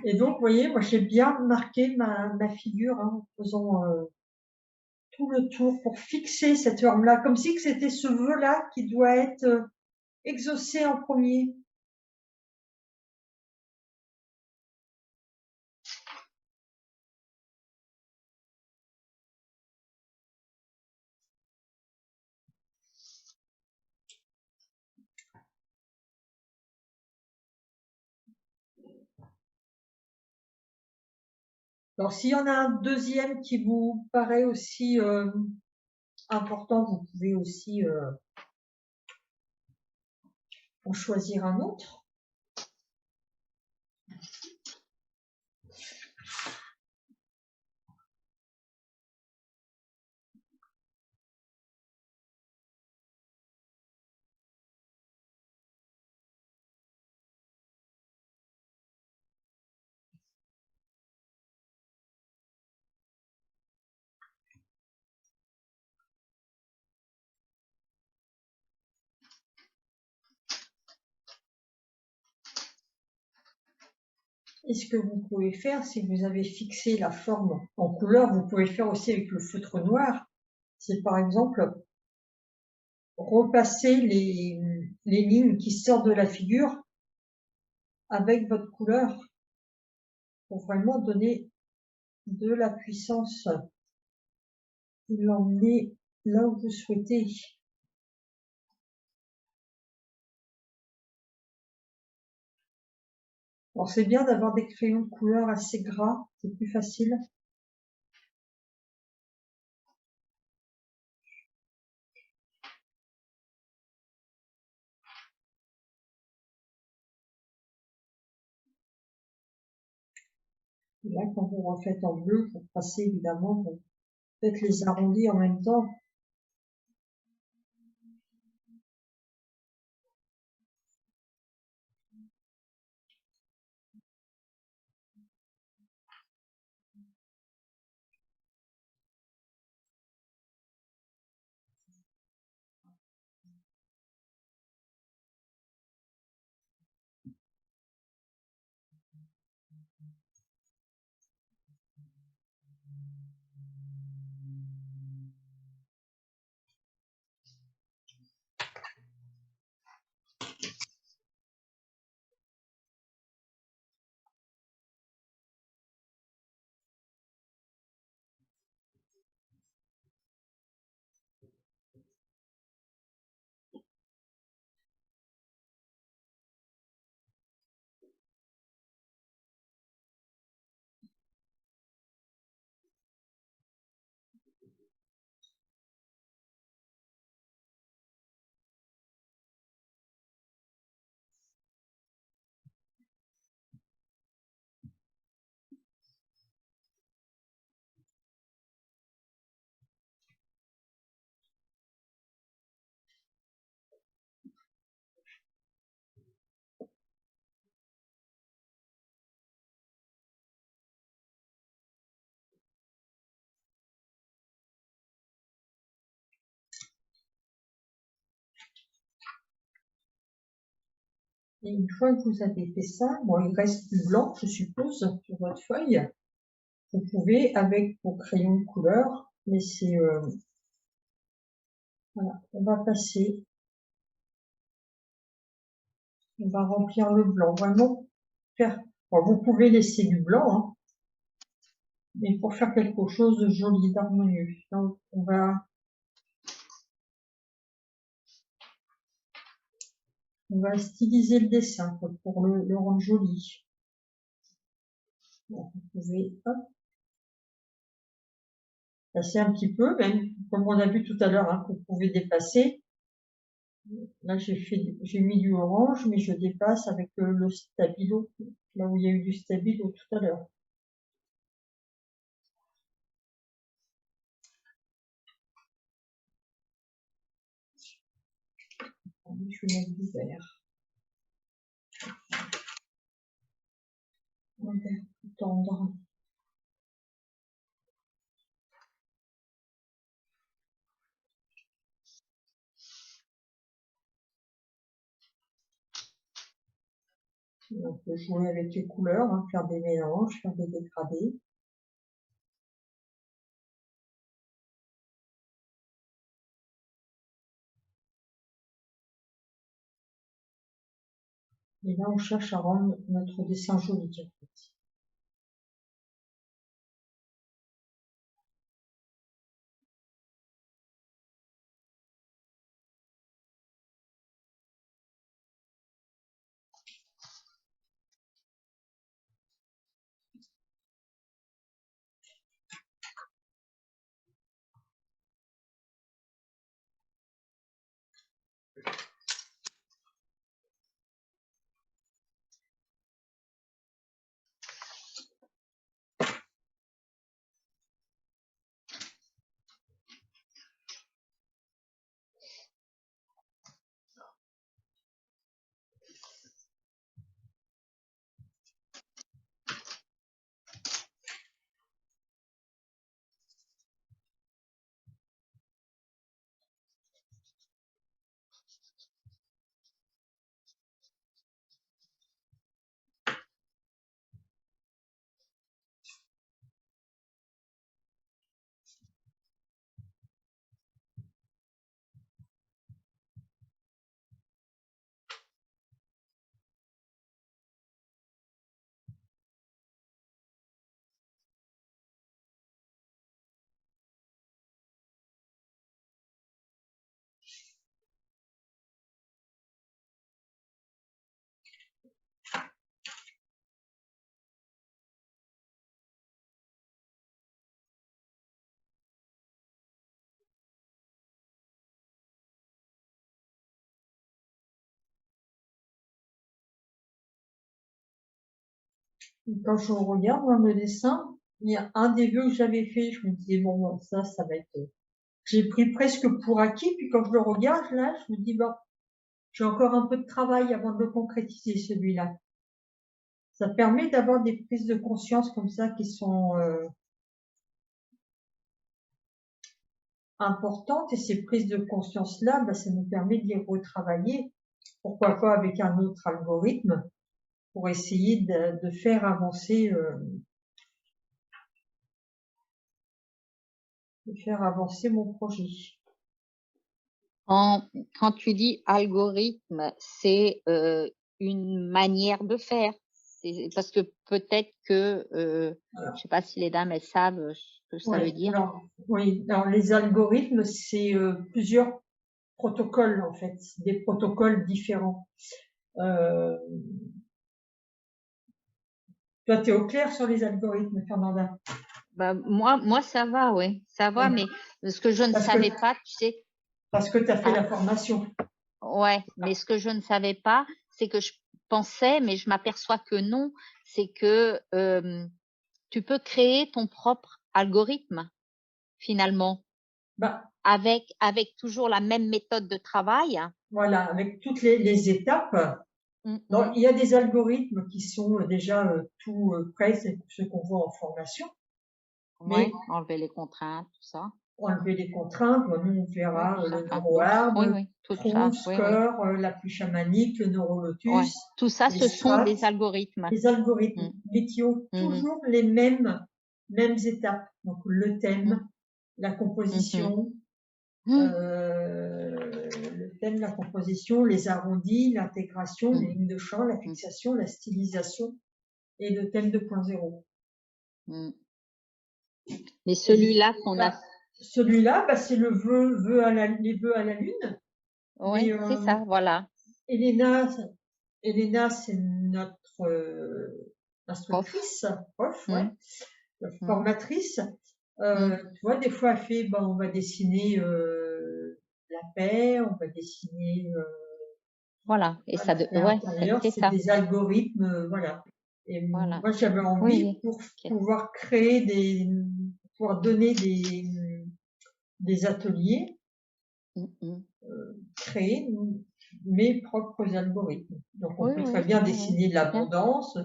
S1: Et donc, vous voyez, moi, j'ai bien marqué ma figure hein, en faisant tout le tour pour fixer cette forme-là, comme si c'était ce vœu-là qui doit être exaucé en premier. Alors, s'il y en a un deuxième qui vous paraît aussi important, vous pouvez aussi en choisir un autre. Et ce que vous pouvez faire, si vous avez fixé la forme en couleur, vous pouvez faire aussi avec le feutre noir. c'est par exemple repasser les lignes qui sortent de la figure avec votre couleur pour vraiment donner de la puissance et l'emmener là où vous souhaitez. Alors c'est bien d'avoir des crayons de couleur assez gras, c'est plus facile. Et là, quand vous refaites en bleu, vous passez évidemment, vous faites les arrondis en même temps. Et une fois que vous avez fait ça, bon, il reste du blanc, je suppose, sur votre feuille. Vous pouvez, avec vos crayons de couleur, laisser, voilà, on va passer, on va remplir le blanc, vraiment faire, bon, vous pouvez laisser du blanc, hein, mais pour faire quelque chose de joli, d'harmonieux. Donc, on va styliser le dessin pour le rendre joli. Bon, vous pouvez, hop, passer un petit peu, même comme on a vu tout à l'heure, hein, vous pouvez dépasser. Là, j'ai mis du orange, mais je dépasse avec le stabilo, là où il y a eu du stabilo tout à l'heure. Je vais mettre du vert. Un vert plus tendre. On peut jouer avec les couleurs, hein, faire des mélanges, faire des dégradés. Et là, on cherche à rendre notre dessin joli, en fait. Quand je regarde moi, le dessin, il y a un des vœux que j'avais fait, je me disais, bon, ça va être... J'ai pris presque pour acquis, puis quand je le regarde, là, je me dis, bon, j'ai encore un peu de travail avant de le concrétiser, celui-là. Ça permet d'avoir des prises de conscience comme ça qui sont importantes, et ces prises de conscience-là, bah, ça nous permet d'y retravailler, pourquoi pas avec un autre algorithme, pour essayer de faire avancer mon projet.
S2: Quand tu dis algorithme, c'est une manière de faire. Parce que peut-être que, je sais pas si les dames, elles savent ce que ça veut dire.
S1: Oui, alors les algorithmes, c'est plusieurs protocoles, en fait, des protocoles différents. Toi, tu es au clair sur les algorithmes, Fernanda?
S2: Bah, moi, ça va, oui, ça va,
S1: Oui.
S2: mais ce que je ne savais pas, tu sais.
S1: Parce que tu as fait la formation.
S2: Ouais, mais ce que je ne savais pas, c'est que je pensais, mais je m'aperçois que non, c'est que tu peux créer ton propre algorithme, finalement,
S1: Bah,
S2: avec toujours la même méthode de travail.
S1: voilà, avec toutes les étapes. Donc, il y a des algorithmes qui sont déjà tout prêts, c'est ce qu'on voit en formation.
S2: Oui, enlever les contraintes, tout ça.
S1: Enlever les contraintes, nous on verra
S2: Oui,
S1: le neuroarbre,
S2: tout
S1: Tron,
S2: ça.
S1: Score, l'appui chamanique, le neurolotus.
S2: Ouais. Tout ça, ce sont
S1: strates,
S2: des algorithmes.
S1: des algorithmes, mais qui ont toujours les mêmes étapes. Donc le thème, la composition, le thème, la composition, les arrondis, l'intégration, les lignes de champ, la fixation, la stylisation et le thème 2.0.
S2: Mais celui-là qu'on a.
S1: Celui-là, bah, c'est le les vœux à la lune.
S2: Oui, c'est ça, voilà.
S1: Elena, c'est notre instructrice, prof, ouais, formatrice. Tu vois, des fois, elle fait, bah, on va dessiner la paix, on va dessiner.
S2: Voilà, et ça,
S1: c'est des algorithmes, voilà. Et
S2: voilà.
S1: moi, j'avais envie pour pouvoir créer pouvoir donner des ateliers, créer mes propres algorithmes. Donc, on peut très bien dessiner de l'abondance.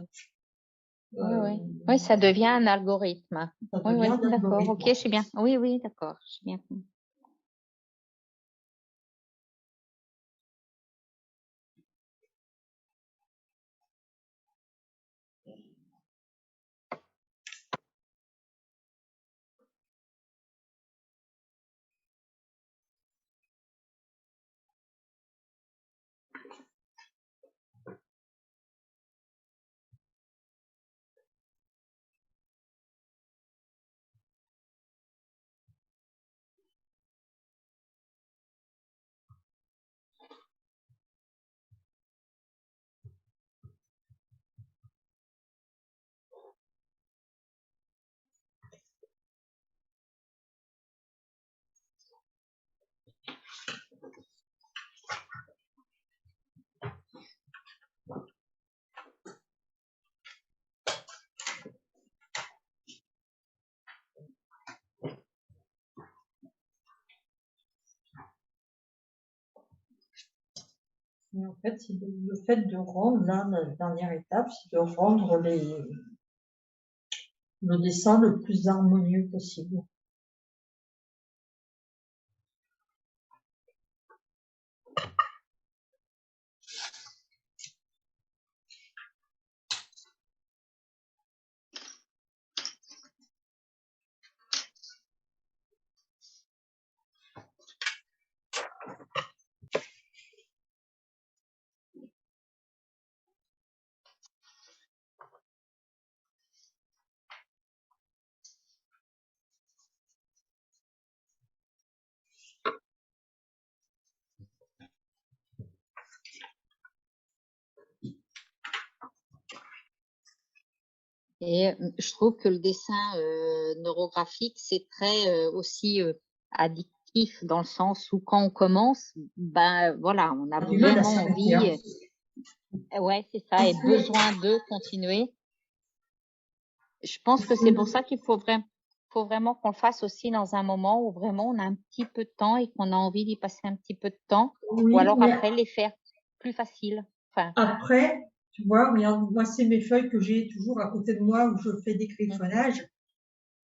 S2: Oui, ça devient un algorithme. Oui, d'accord, ok, je suis bien. Oui, d'accord, je suis bien.
S1: Et en fait, c'est le fait de rendre, là, la dernière étape, c'est de rendre le dessin le plus harmonieux possible.
S2: Et je trouve que le dessin neurographique, c'est très aussi addictif dans le sens où quand on commence, ben voilà, on a vraiment envie. Ouais, c'est ça, et besoin de continuer. Je pense
S1: Il
S2: que
S1: faut
S2: c'est pour ça qu'il faut vraiment qu'on le fasse aussi dans un moment où vraiment on a un petit peu de temps et qu'on a envie d'y passer un petit peu de temps, ou
S1: oui,
S2: alors
S1: mais
S2: après les faire plus faciles. Enfin,
S1: après, tu vois, regarde, moi, c'est mes feuilles que j'ai toujours à côté de moi où je fais des griffonnages.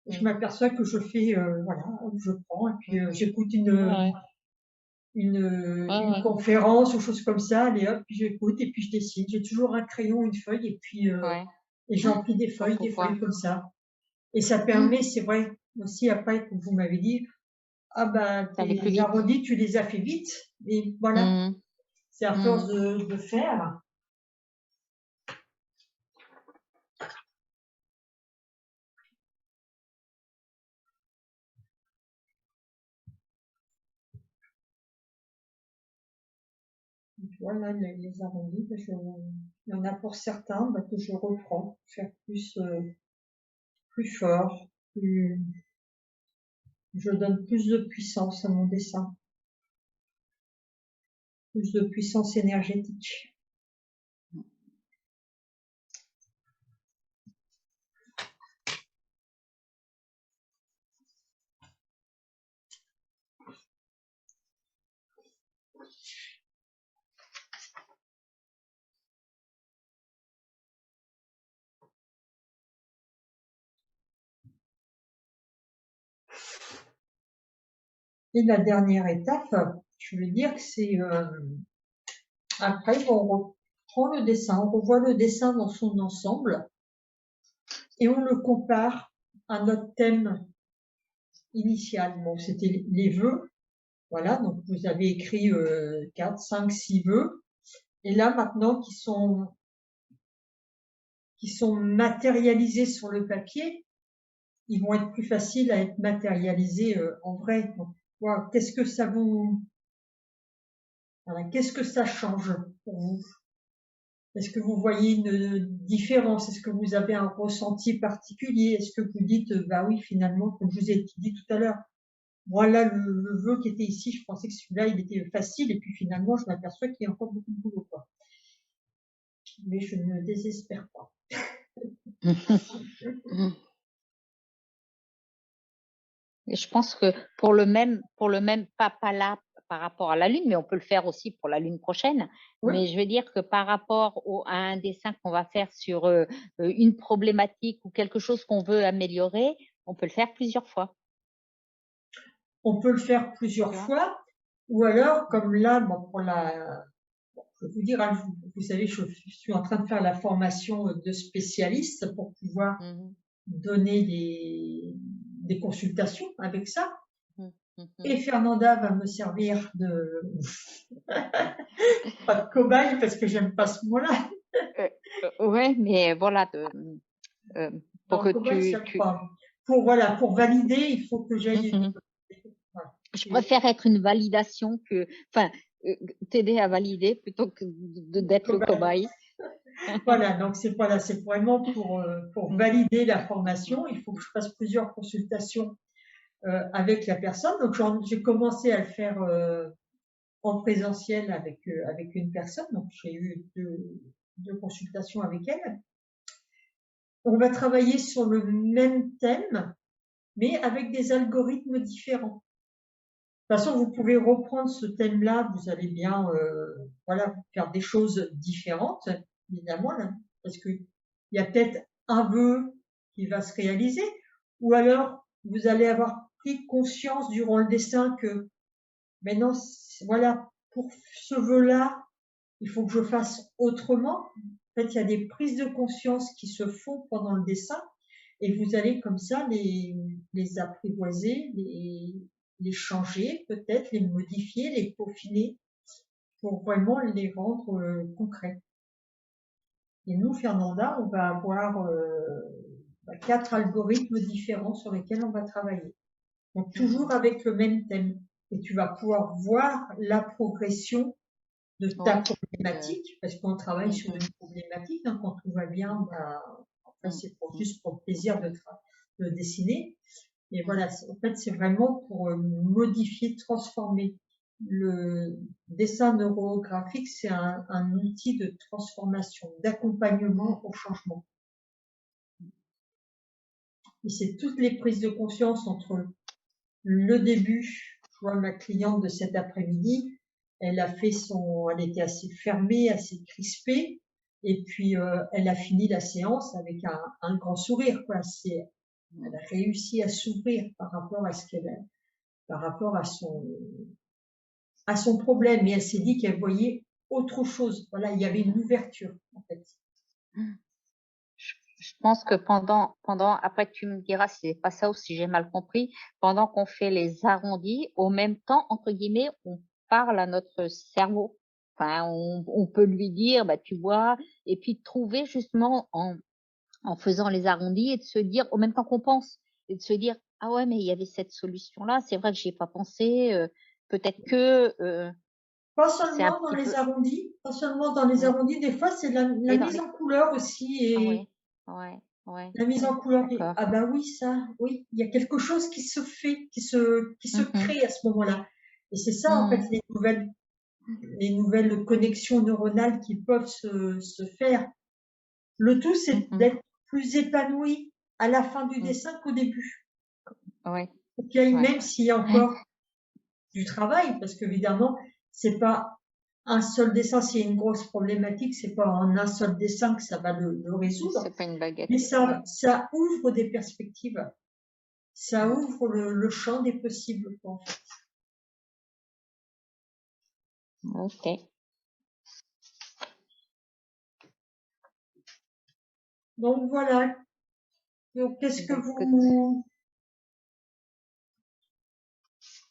S1: Je m'aperçois que je fais, voilà, je prends et puis j'écoute
S2: ouais,
S1: une
S2: ouais,
S1: conférence ou chose comme ça, allez hop, puis j'écoute et puis je dessine. J'ai toujours un crayon, une feuille et puis
S2: ouais,
S1: et j'emplis
S2: pour
S1: des
S2: pouvoir.
S1: feuilles comme ça. Et ça permet, c'est vrai, aussi après, comme vous m'avez dit, ah ben
S2: Ça allait plus
S1: tes
S2: vite.
S1: arrondis, tu les as fait vite. Et voilà, c'est à force de faire. Voilà, les arrondis, il y en a pour certains que je reprends, pour faire plus fort, je donne plus de puissance à mon dessin, plus de puissance énergétique. Et la dernière étape, je veux dire que c'est après on reprend le dessin, on revoit le dessin dans son ensemble et on le compare à notre thème initial. Bon, c'était les vœux, voilà, donc vous avez écrit 4, 5, 6 vœux, et là maintenant qui sont matérialisés sur le papier, ils vont être plus faciles à être matérialisés en vrai. Donc, voilà, qu'est-ce que ça change pour vous? Est-ce que vous voyez une différence? Est-ce que vous avez un ressenti particulier? Est-ce que vous dites, bah oui, finalement, comme je vous ai dit tout à l'heure, voilà le vœu qui était ici, je pensais que celui-là, il était facile, et puis finalement, je m'aperçois qu'il y a encore beaucoup de boulot, quoi. Mais je ne désespère pas.
S2: Et je pense que pour le même, pas là par rapport à la Lune, mais on peut le faire aussi pour la Lune prochaine.
S1: Oui,
S2: Mais je veux dire que par rapport à un dessin qu'on va faire sur une problématique ou quelque chose qu'on veut améliorer, on peut le faire plusieurs fois.
S1: on peut le faire plusieurs fois, ou alors, comme là, bon, je vais vous dire, hein, vous savez, je suis en train de faire la formation de spécialiste pour pouvoir donner des consultations avec ça. Et Fernanda va me servir pas de cobaye parce que j'aime pas ce mot-là.
S2: Ouais, mais voilà, pour
S1: Non,
S2: que
S1: cobaye, j'aime pas. Pour valider, il faut que j'aille. Voilà.
S2: Je préfère être une validation que, enfin, t'aider à valider plutôt que d'être le cobaye.
S1: Voilà, donc c'est vraiment pour valider la formation. Il faut que je fasse plusieurs consultations avec la personne. Donc j'ai commencé à le faire en présentiel avec une personne. Donc j'ai eu deux consultations avec elle. On va travailler sur le même thème, mais avec des algorithmes différents. De toute façon, vous pouvez reprendre ce thème-là, vous allez bien voilà, faire des choses différentes, évidemment, là, parce qu'il y a peut-être un vœu qui va se réaliser, ou alors vous allez avoir pris conscience durant le dessin que maintenant, voilà, pour ce vœu-là, il faut que je fasse autrement. En fait, il y a des prises de conscience qui se font pendant le dessin, et vous allez comme ça les apprivoiser, les changer, peut-être les modifier, les peaufiner pour vraiment les rendre concrets. Et nous, Fernanda, on va avoir 4 algorithmes différents sur lesquels on va travailler. Donc toujours avec le même thème. Et tu vas pouvoir voir la progression de ta problématique, parce qu'on travaille sur une problématique, hein, quand tout va bien, enfin, c'est juste pour le plaisir de dessiner. Et voilà, en fait, c'est vraiment pour modifier, transformer. Le dessin neurographique, c'est un outil de transformation, d'accompagnement au changement. Et c'est toutes les prises de conscience entre le début. Je vois ma cliente de cet après-midi, elle était assez fermée, assez crispée, et puis elle a fini la séance avec un grand sourire, quoi. Elle a réussi à s'ouvrir par rapport à par rapport à son problème, et elle s'est dit qu'elle voyait autre chose. Voilà, il y avait une ouverture, en fait.
S2: Je pense que après tu me diras si c'est pas ça ou si j'ai mal compris, pendant qu'on fait les arrondis, au même temps, entre guillemets, on parle à notre cerveau. Enfin, on peut lui dire, bah, tu vois, et puis trouver justement en faisant les arrondis et de se dire, au même temps qu'on pense, et de se dire, ah ouais, mais il y avait cette solution-là, c'est vrai que j'y ai pas pensé, peut-être que
S1: Pas
S2: c'est un
S1: seulement dans
S2: petit peu.
S1: les arrondis, pas seulement dans les arrondis, des fois c'est la
S2: Et dans
S1: mise
S2: les.
S1: en couleur aussi,
S2: Ah
S1: et
S2: ouais,
S1: la mise en couleur.
S2: d'accord.
S1: Ah bah oui, ça, oui, il y a quelque chose qui se fait, qui se crée à ce moment-là. Et c'est ça, en fait, les nouvelles connexions neuronales qui peuvent se faire. Le tout, c'est d'être plus épanoui à la fin du dessin qu'au début.
S2: Ouais.
S1: Même s'il y a encore du travail, parce qu'évidemment, c'est pas un seul dessin, s'il y a une grosse problématique, c'est pas en un seul dessin que ça va le résoudre.
S2: C'est pas une baguette.
S1: Mais ça ouvre des perspectives. Ça ouvre le champ des possibles, en fait.
S2: Ok.
S1: Donc voilà. Donc, qu'est-ce que
S2: Écoute.
S1: vous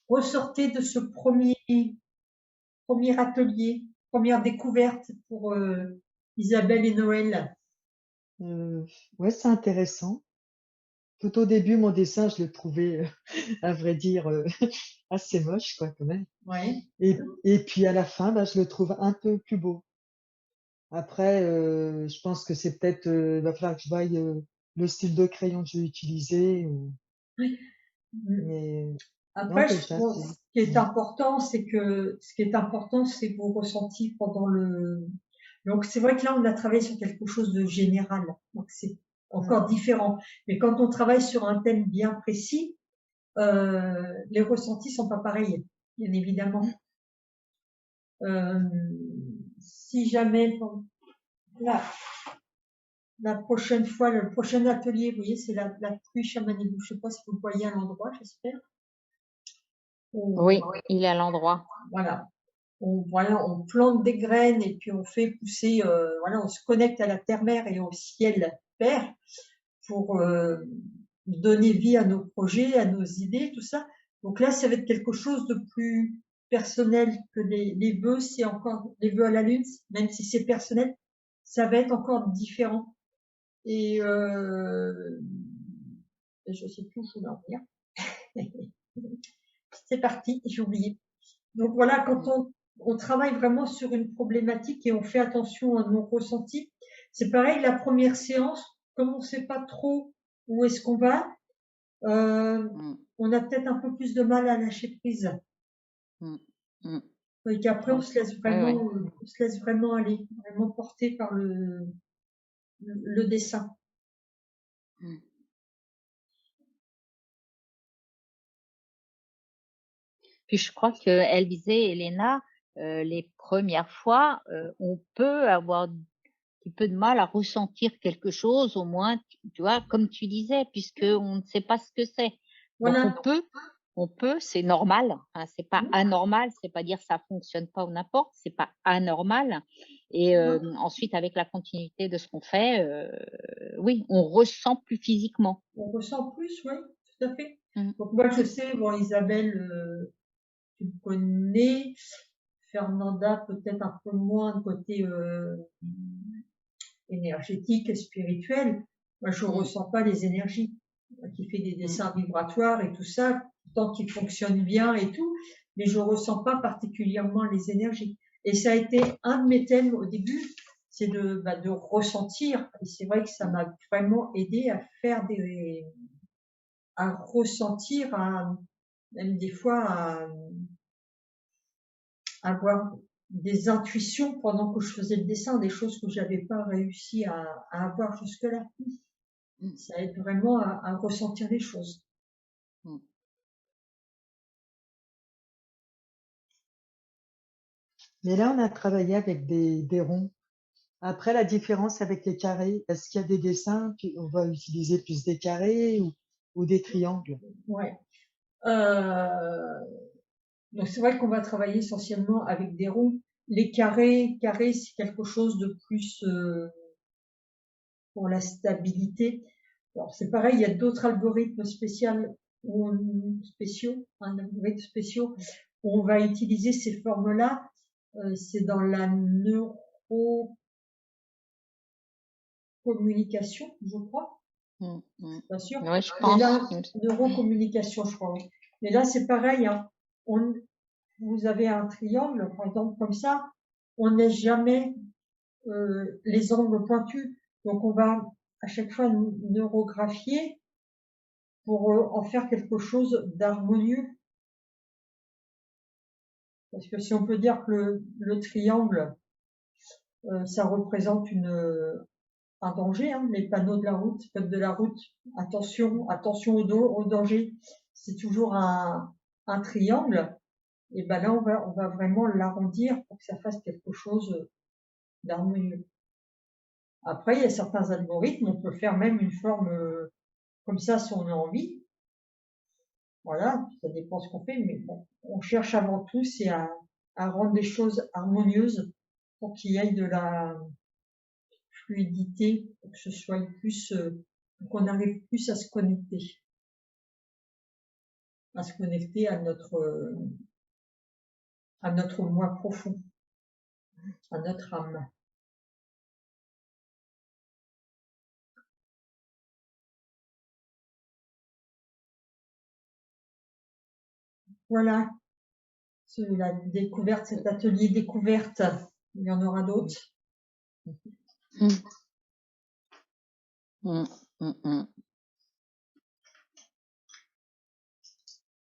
S1: ressortez de ce premier atelier, première découverte pour Isabelle et Noël?
S3: Ouais, c'est intéressant. Tout au début, mon dessin, je le trouvais, à vrai dire, assez moche, quoi, quand même.
S1: Ouais.
S3: Et puis à la fin, bah, je le trouve un peu plus beau. Après, je pense que c'est peut-être, va falloir que je voie le style de crayon que je vais utiliser.
S1: Oui.
S3: Mais non,
S1: Après,
S3: déjà,
S1: ce qui est important, c'est vos ressentis pendant le. Donc, c'est vrai que là, on a travaillé sur quelque chose de général. Donc, c'est encore différent. Mais quand on travaille sur un thème bien précis, les ressentis sont pas pareils, bien évidemment. Si jamais, la prochaine fois, le prochain atelier, vous voyez, c'est la pluie chamanique. Je sais pas si vous voyez à l'endroit, j'espère.
S2: Oui, il est à l'endroit.
S1: Voilà. On plante des graines et puis on fait pousser, on se connecte à la terre-mère et au ciel-père pour donner vie à nos projets, à nos idées, tout ça. Donc là, ça va être quelque chose de plus personnel que les vœux, c'est encore les vœux à la lune, même si c'est personnel, ça va être encore différent. Et je sais plus où je voulais en venir. C'est parti, j'ai oublié. Donc voilà, quand on travaille vraiment sur une problématique et on fait attention à nos ressentis, c'est pareil, la première séance, comme on ne sait pas trop où est-ce qu'on va, on a peut-être un peu plus de mal à lâcher prise. Et qu'après, on se laisse vraiment aller, vraiment porter par le dessin.
S2: Puis je crois qu'elle disait, Elena, les premières fois, on peut avoir un petit peu de mal à ressentir quelque chose, au moins, tu vois, comme tu disais, puisque on ne sait pas ce que c'est.
S1: Voilà.
S2: Donc on peut, c'est normal. Hein, c'est pas anormal, c'est pas dire ça fonctionne pas ou n'importe, c'est pas anormal. Et ensuite, avec la continuité de ce qu'on fait, oui, on ressent plus physiquement.
S1: On ressent plus, oui, tout à fait. Donc moi, je sais, bon, Isabelle, tu me connais, Fernanda peut-être un peu moins de côté énergétique et spirituel. Moi, je ressens pas les énergies. Moi qui fais des dessins vibratoires et tout ça, tant qu'ils fonctionnent bien et tout, mais je ressens pas particulièrement les énergies. Et ça a été un de mes thèmes au début, c'est de ressentir. Et c'est vrai que ça m'a vraiment aidé à faire à ressentir, même des fois à avoir des intuitions pendant que je faisais le dessin, des choses que j'avais pas réussi à avoir jusque-là. Ça aide vraiment à ressentir les choses.
S3: Mais là, on a travaillé avec des ronds. Après, la différence avec les carrés, est-ce qu'il y a des dessins, puis on va utiliser plus des carrés ou des triangles?
S1: Ouais. Donc c'est vrai qu'on va travailler essentiellement avec des ronds. Les carrés, c'est quelque chose de plus pour la stabilité. Alors c'est pareil, il y a d'autres algorithmes spéciaux où on va utiliser ces formes-là. C'est dans la neurocommunication, je crois. Pas sûr.
S2: Ouais, je
S1: Mais
S2: pense.
S1: là, neurocommunication, je crois. Oui. Mais là, c'est pareil. Hein. Vous avez un triangle, par exemple, comme ça. On n'est jamais les angles pointus. Donc, on va à chaque fois neurographier pour en faire quelque chose d'harmonieux. Parce que si on peut dire que le triangle, ça représente un danger, hein, les panneaux de la route, code de la route, attention au danger, c'est toujours un triangle. Et ben là, on va vraiment l'arrondir pour que ça fasse quelque chose d'harmonieux. Après, il y a certains algorithmes, on peut faire même une forme comme ça si on a envie. Voilà, ça dépend ce qu'on fait, mais bon, on cherche avant tout, c'est à rendre les choses harmonieuses pour qu'il y ait de la fluidité, pour que ce soit plus, qu'on arrive plus à se connecter à notre moi profond, à notre âme. Voilà, la découverte, cet atelier découverte, il y en aura d'autres.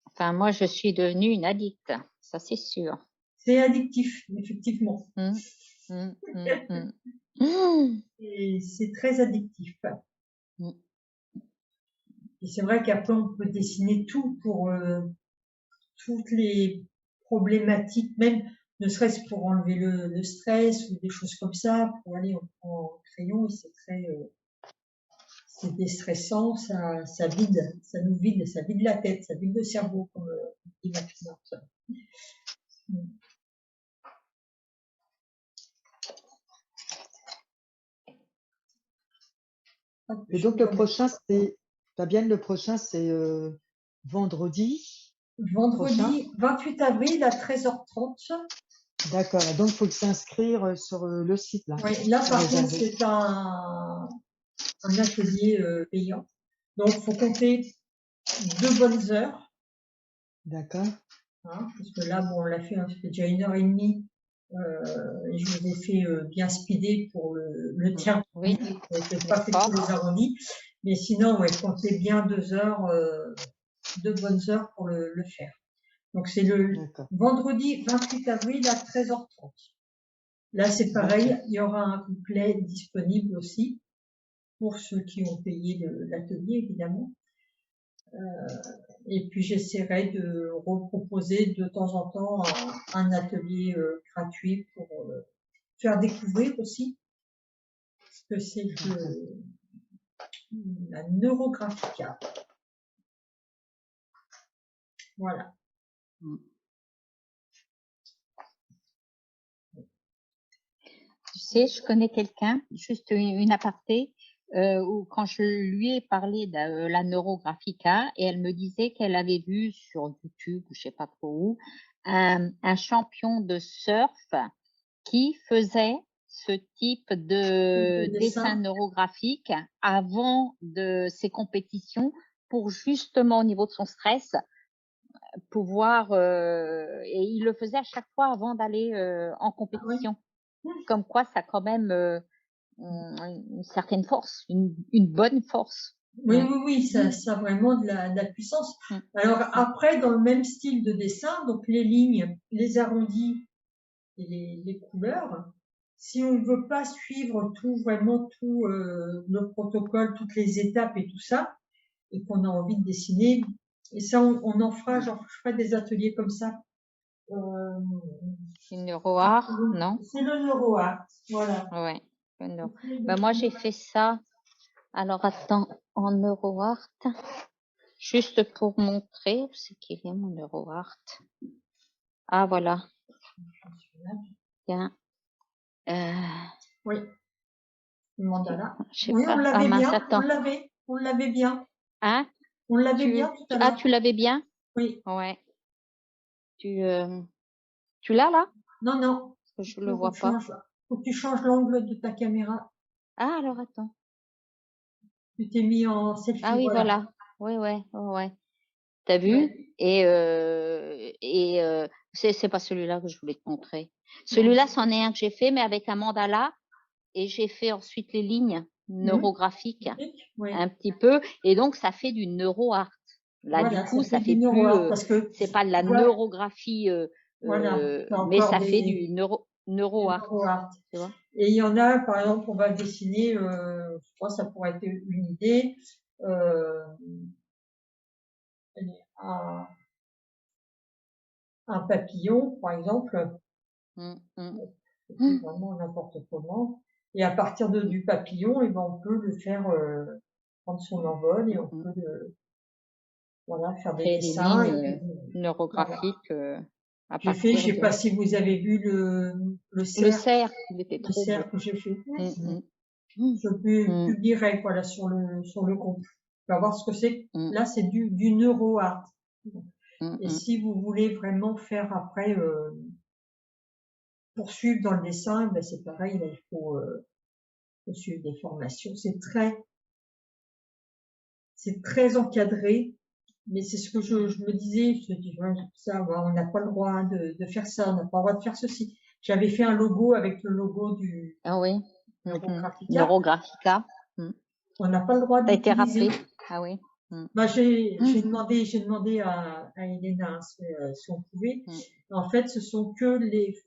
S2: Enfin, moi, je suis devenue une addict, ça c'est sûr.
S1: C'est addictif, effectivement. Et c'est très addictif. Et c'est vrai qu'après, on peut dessiner tout pour toutes les problématiques, même ne serait-ce pour enlever le stress ou des choses comme ça, pour aller en crayon, et c'est très c'est déstressant, ça vide, ça nous vide, ça vide la tête, ça vide le cerveau, comme dit Max Martin.
S3: Et donc le prochain, c'est Fabienne, le prochain, c'est vendredi.
S1: Vendredi 28 avril à 13h30.
S3: D'accord, donc il faut s'inscrire sur le site là.
S1: Oui, là par contre c'est un atelier payant. Donc il faut compter 2 bonnes heures.
S3: D'accord.
S1: Hein, parce que là, bon, on l'a fait, hein, ça fait déjà 1h30. Et je vous ai fait bien speeder pour le tien.
S2: Oui.
S1: Je n'ai pas fait tous les arrondis. Mais sinon, ouais, comptez bien 2 heures, 2 bonnes heures pour le faire. Donc c'est le vendredi 28 avril à 13h30. Là, c'est pareil, il y aura un replay disponible aussi pour ceux qui ont payé l'atelier, évidemment. Et puis j'essaierai de reproposer de temps en temps un atelier gratuit pour faire découvrir aussi ce que c'est que la neurographica. Voilà.
S2: Tu sais, je connais quelqu'un, juste une aparté, où quand je lui ai parlé de la neurographica, et elle me disait qu'elle avait vu sur YouTube, ou je sais pas trop où, un champion de surf qui faisait ce type de dessin neurographique avant de ses compétitions pour justement au niveau de son stress pouvoir et il le faisait à chaque fois avant d'aller en compétition. Comme quoi ça a quand même une certaine force, une bonne force.
S1: Oui, ça a vraiment de la puissance. Alors après, dans le même style de dessin, donc les lignes, les arrondis et les couleurs, si on ne veut pas suivre vraiment tout le protocole, toutes les étapes et tout ça, et qu'on a envie de dessiner, et ça, on en fera, je ferai des ateliers comme ça.
S2: Une neuroart, non?
S1: C'est le neuroart, voilà.
S2: Ouais. Moi, j'ai fait ça. Alors, attends, en neuroart, juste pour montrer, c'est qu'il est mon neuroart. Ah, voilà. Tiens.
S1: Oui. Le mandala.
S2: Je sais
S1: Oui,
S2: pas.
S1: on l'avait bien.
S2: Attends.
S1: On l'avait bien.
S2: Hein?
S1: On l'avait bien tout à l'heure.
S2: Ah, tu l'avais bien?
S1: Oui.
S2: Ouais. Tu l'as là?
S1: Non, non.
S2: Parce que je le vois pas.
S1: Faut que tu changes l'angle de ta caméra.
S2: Ah, alors attends.
S1: Tu t'es mis en selfie.
S2: Ah oui, voilà. Ouais. T'as vu?
S1: Ouais.
S2: Et c'est pas celui-là que je voulais te montrer. Celui-là, c'en est un que j'ai fait, mais avec un mandala. Et j'ai fait ensuite les lignes neurographiques un petit peu. Et donc, ça fait du neuroart. Là,
S1: voilà,
S2: du coup, ça fait
S1: plus, parce que
S2: c'est pas de la neurographie, mais ça fait du neuroart. Tu vois?
S1: Et il y en a, par exemple, on va dessiner, je crois que ça pourrait être une idée, un papillon, par exemple, vraiment n'importe comment. Et à partir du papillon, et ben, on peut le faire prendre son envol et on peut faire des dessins.
S2: Des neurographiques.
S1: J'ai fait, je sais pas si vous avez vu le cerf.
S2: Le cerf, il était trop beau.
S1: Que j'ai fait. Je publierai sur le groupe. On va voir ce que c'est. Là, c'est du neuroart. Et si vous voulez vraiment faire après poursuivre dans le dessin, ben c'est pareil, là, il faut suivre des formations. C'est très encadré, mais c'est ce que je me disais. Je me dis, ça, on n'a pas le droit de faire ça, on n'a pas le droit de faire ceci. J'avais fait un logo avec le logo du
S2: Neurographica.
S1: On n'a pas le droit d'utiliser.
S2: T'as été rappelé. Ah oui.
S1: J'ai demandé à Elena si on pouvait. En fait, ce sont que les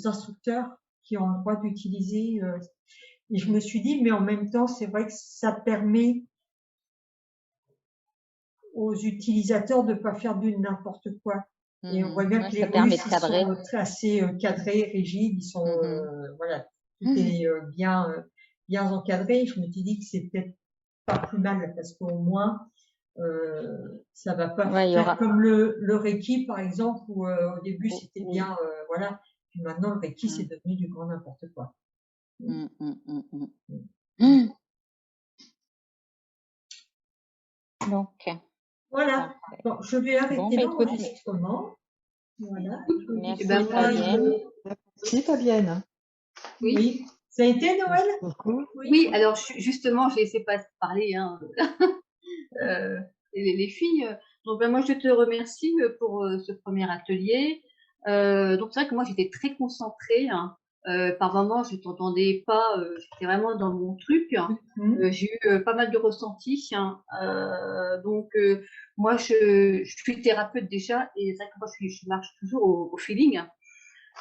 S1: instructeurs qui ont le droit d'utiliser. Et je me suis dit, mais en même temps, c'est vrai que ça permet aux utilisateurs de pas faire du n'importe quoi. Et on voit bien que les Russes, ils sont assez cadrés, rigides. Ils sont, tout est bien encadré. Je me suis dit que c'est peut-être pas plus mal parce qu'au moins, ça va pas faire comme le Reiki, par exemple, où au début c'était bien, Puis maintenant, le Reiki, c'est devenu du grand n'importe quoi.
S2: Donc.
S1: Voilà. Bon, je vais arrêter l'enregistrement. Voilà.
S2: Merci, Fabienne.
S3: Merci, Fabienne.
S1: Oui. Ça a été, Noël?
S4: Oui, alors justement, je ne laissais pas parler les filles. Donc, moi, je te remercie pour ce premier atelier. Donc, c'est vrai que moi, j'étais très concentrée. Par moments, je ne t'entendais pas. J'étais vraiment dans mon truc. J'ai eu pas mal de ressentis. Donc, moi, je suis thérapeute déjà. Et c'est vrai que moi, je marche toujours au feeling.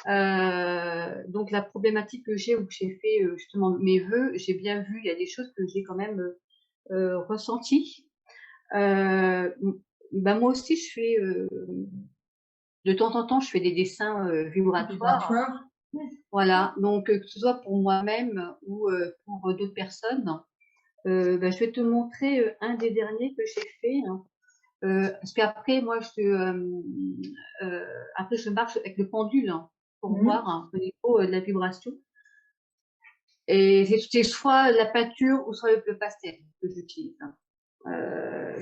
S4: Donc la problématique que j'ai, où j'ai fait justement mes vœux, j'ai bien vu, il y a des choses que j'ai quand même ressenties. Moi aussi, je fais de temps en temps, je fais des dessins vibratoires. Voilà, donc que ce soit pour moi-même ou pour d'autres personnes. Je vais te montrer un des derniers que j'ai fait. Parce qu'après, moi, après, je marche avec le pendule pour voir au niveau de la vibration. Et c'est soit la peinture ou soit le pastel que j'utilise.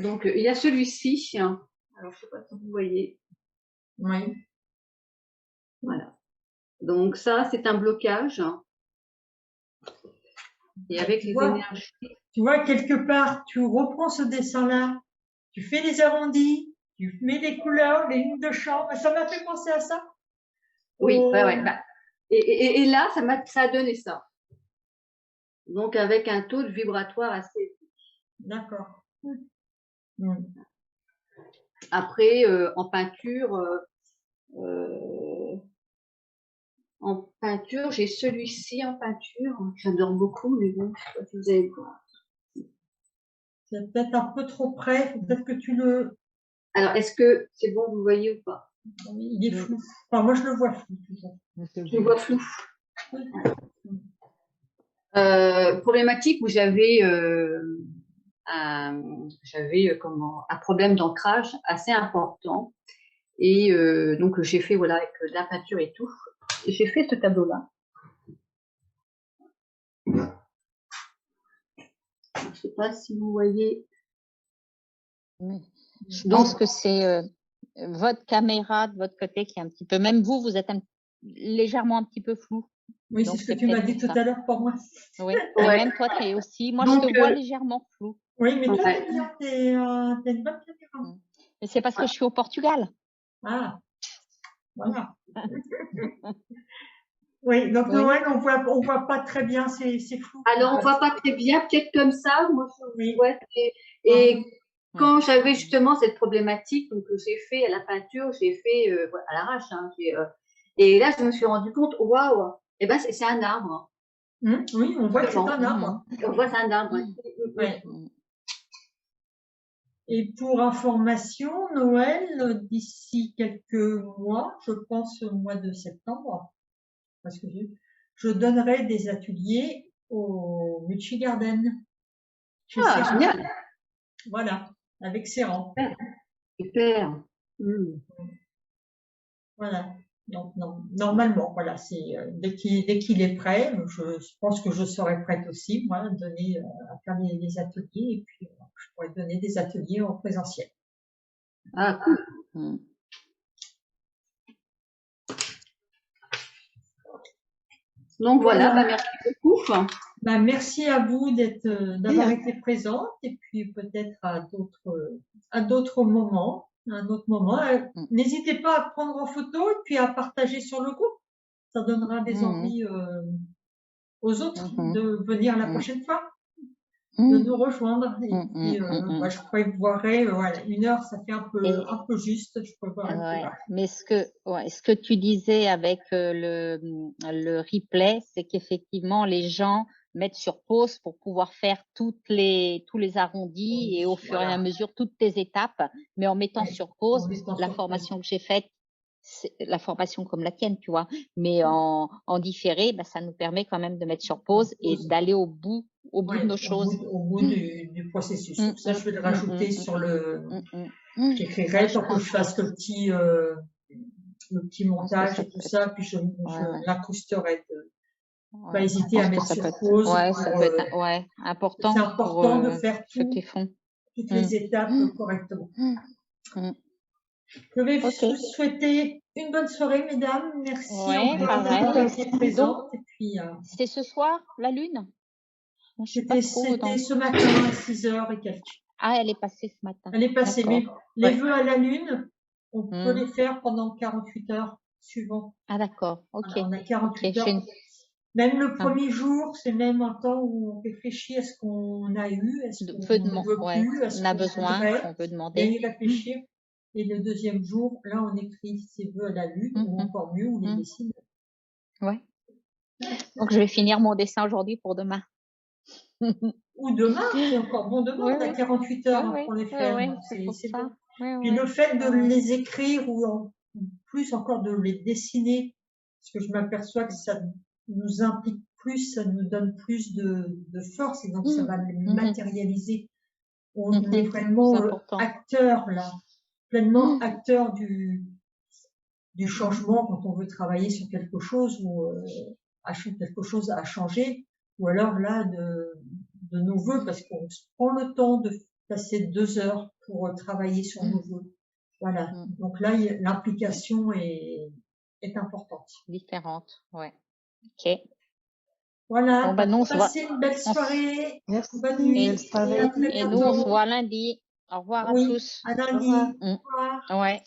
S4: Donc, il y a celui-ci. Alors, je ne sais pas si vous voyez.
S1: Oui.
S4: Voilà. Donc, ça, c'est un blocage. Et avec les énergies.
S1: Tu vois, quelque part, tu reprends ce dessin-là, tu fais des arrondis, tu mets des couleurs, les lignes de champ. Ça m'a fait penser à ça.
S4: Oui, ouais. Et là, ça a donné ça. Donc, avec un taux de vibratoire assez.
S1: D'accord.
S4: Après, en peinture, En peinture, j'ai celui-ci en peinture. J'adore beaucoup, mais bon, je sais pas si vous allez voir.
S1: C'est peut-être un peu trop près, faut peut-être que tu le...
S4: Alors, est-ce que c'est bon, vous voyez ou pas?
S1: Il est flou. Enfin, moi, je le vois flou, toujours.
S4: Je le vois flou. Problématique où j'avais un problème d'ancrage assez important. Et donc, j'ai fait, voilà, avec de la peinture et tout. Et j'ai fait ce tableau-là. Je ne sais pas si vous voyez.
S2: Je pense que c'est votre caméra de votre côté qui est un petit peu, même vous, vous êtes légèrement un petit peu flou.
S1: Oui, c'est
S2: Donc,
S1: ce que tu m'as dit tout à l'heure pour moi.
S2: Oui, et
S4: Ouais.
S2: même toi, tu es aussi. Moi,
S4: Donc,
S2: je te vois légèrement flou.
S1: Oui, mais toi,
S4: Ouais.
S1: t'es bien, t'as une bonne caméra.
S2: Mais c'est parce que je suis au Portugal.
S1: Ah, voilà. Oui, donc
S2: Oui.
S1: Noël, on voit pas très bien, c'est flou.
S4: Alors, on voit pas très bien, peut-être comme ça. Moi,
S1: Oui.
S4: ouais, et quand j'avais justement cette problématique, donc j'ai fait à la peinture, j'ai fait à l'arrache. Hein, et là, je me suis rendu compte, waouh, eh ben, c'est un arbre.
S1: Oui, on voit que c'est un arbre.
S4: On voit que c'est un arbre.
S1: Ouais. Et pour information, Noël, d'ici quelques mois, je pense au mois de septembre, parce que je donnerai des ateliers au Mucci Garden.
S4: Ah, génial.
S1: Voilà, avec Serran.
S4: Super.
S1: Voilà. Donc, non, normalement, voilà, c'est dès qu'il est prêt, je pense que je serai prête aussi, moi, à donner, à faire les ateliers, et puis je pourrais donner des ateliers en présentiel.
S4: Ah, cool. Donc voilà, bah, merci beaucoup.
S1: Bah, merci à vous d'avoir été présente, et puis peut-être à d'autres moments, à un autre moment. N'hésitez pas à prendre en photo et puis à partager sur le groupe. Ça donnera des envies aux autres de venir la prochaine fois, de nous rejoindre. Et puis, moi, je prévoirais, voilà, 1 heure, ça fait un peu juste. Je prévoirais.
S2: Mais ce que tu disais avec le replay, c'est qu'effectivement, les gens mettent sur pause pour pouvoir faire tous les arrondis et au fur et à mesure toutes tes étapes, mais en mettant sur pause la formation que j'ai faite, c'est la formation comme la tienne, tu vois, mais en différé, bah, ça nous permet quand même de mettre sur pause et d'aller au bout de nos choses.
S1: Au bout du processus. Donc ça, je vais le rajouter sur le... J'écrirai pour que je fasse le petit montage et tout ça, puis je l'incrusterai. Pas hésiter à mettre sur pause.
S2: Ça peut être important.
S1: C'est important de faire
S2: ceux qui font.
S1: toutes les étapes correctement. Je vais vous souhaiter une bonne soirée, mesdames. Merci encore d'avoir été présentes.
S2: C'était ce soir, la lune?
S1: C'était ce matin à 6h et quelques.
S2: Ah, elle est passée ce matin.
S1: Elle est passée, mais les vœux à la lune, on peut les faire pendant 48 heures suivant.
S2: Ah, d'accord, ok.
S1: On a 48 heures. Même le premier jour, c'est même un temps où on réfléchit à ce qu'on a eu, à ce qu'on ne veut plus, à ce qu'on voudrait,
S2: on peut demander.
S1: Et y réfléchir. Et le deuxième jour, là, on écrit ses vœux à la lune, ou encore mieux, on les dessine.
S2: Ouais. Donc, je vais finir mon dessin aujourd'hui pour demain.
S1: Ou demain, c'est encore bon demain, on a 48 heures pour les faire. C'est bon. Puis le fait de les écrire ou en plus encore de les dessiner, parce que je m'aperçois que ça nous implique plus, ça nous donne plus de force, et donc ça va les matérialiser. On est vraiment acteur là, pleinement acteur du changement quand on veut travailler sur quelque chose ou quelque chose à changer, ou alors là de nos vœux, parce qu'on se prend le temps de passer 2 heures pour travailler sur nos vœux. Voilà. Donc là, l'implication est importante.
S2: Différente, ouais. Ok.
S1: Voilà. Passez une belle soirée.
S3: Merci.
S1: Bonne nuit.
S2: Et nous, on se voit lundi. Au revoir à tous.
S1: À lundi. Au revoir.
S2: Ouais.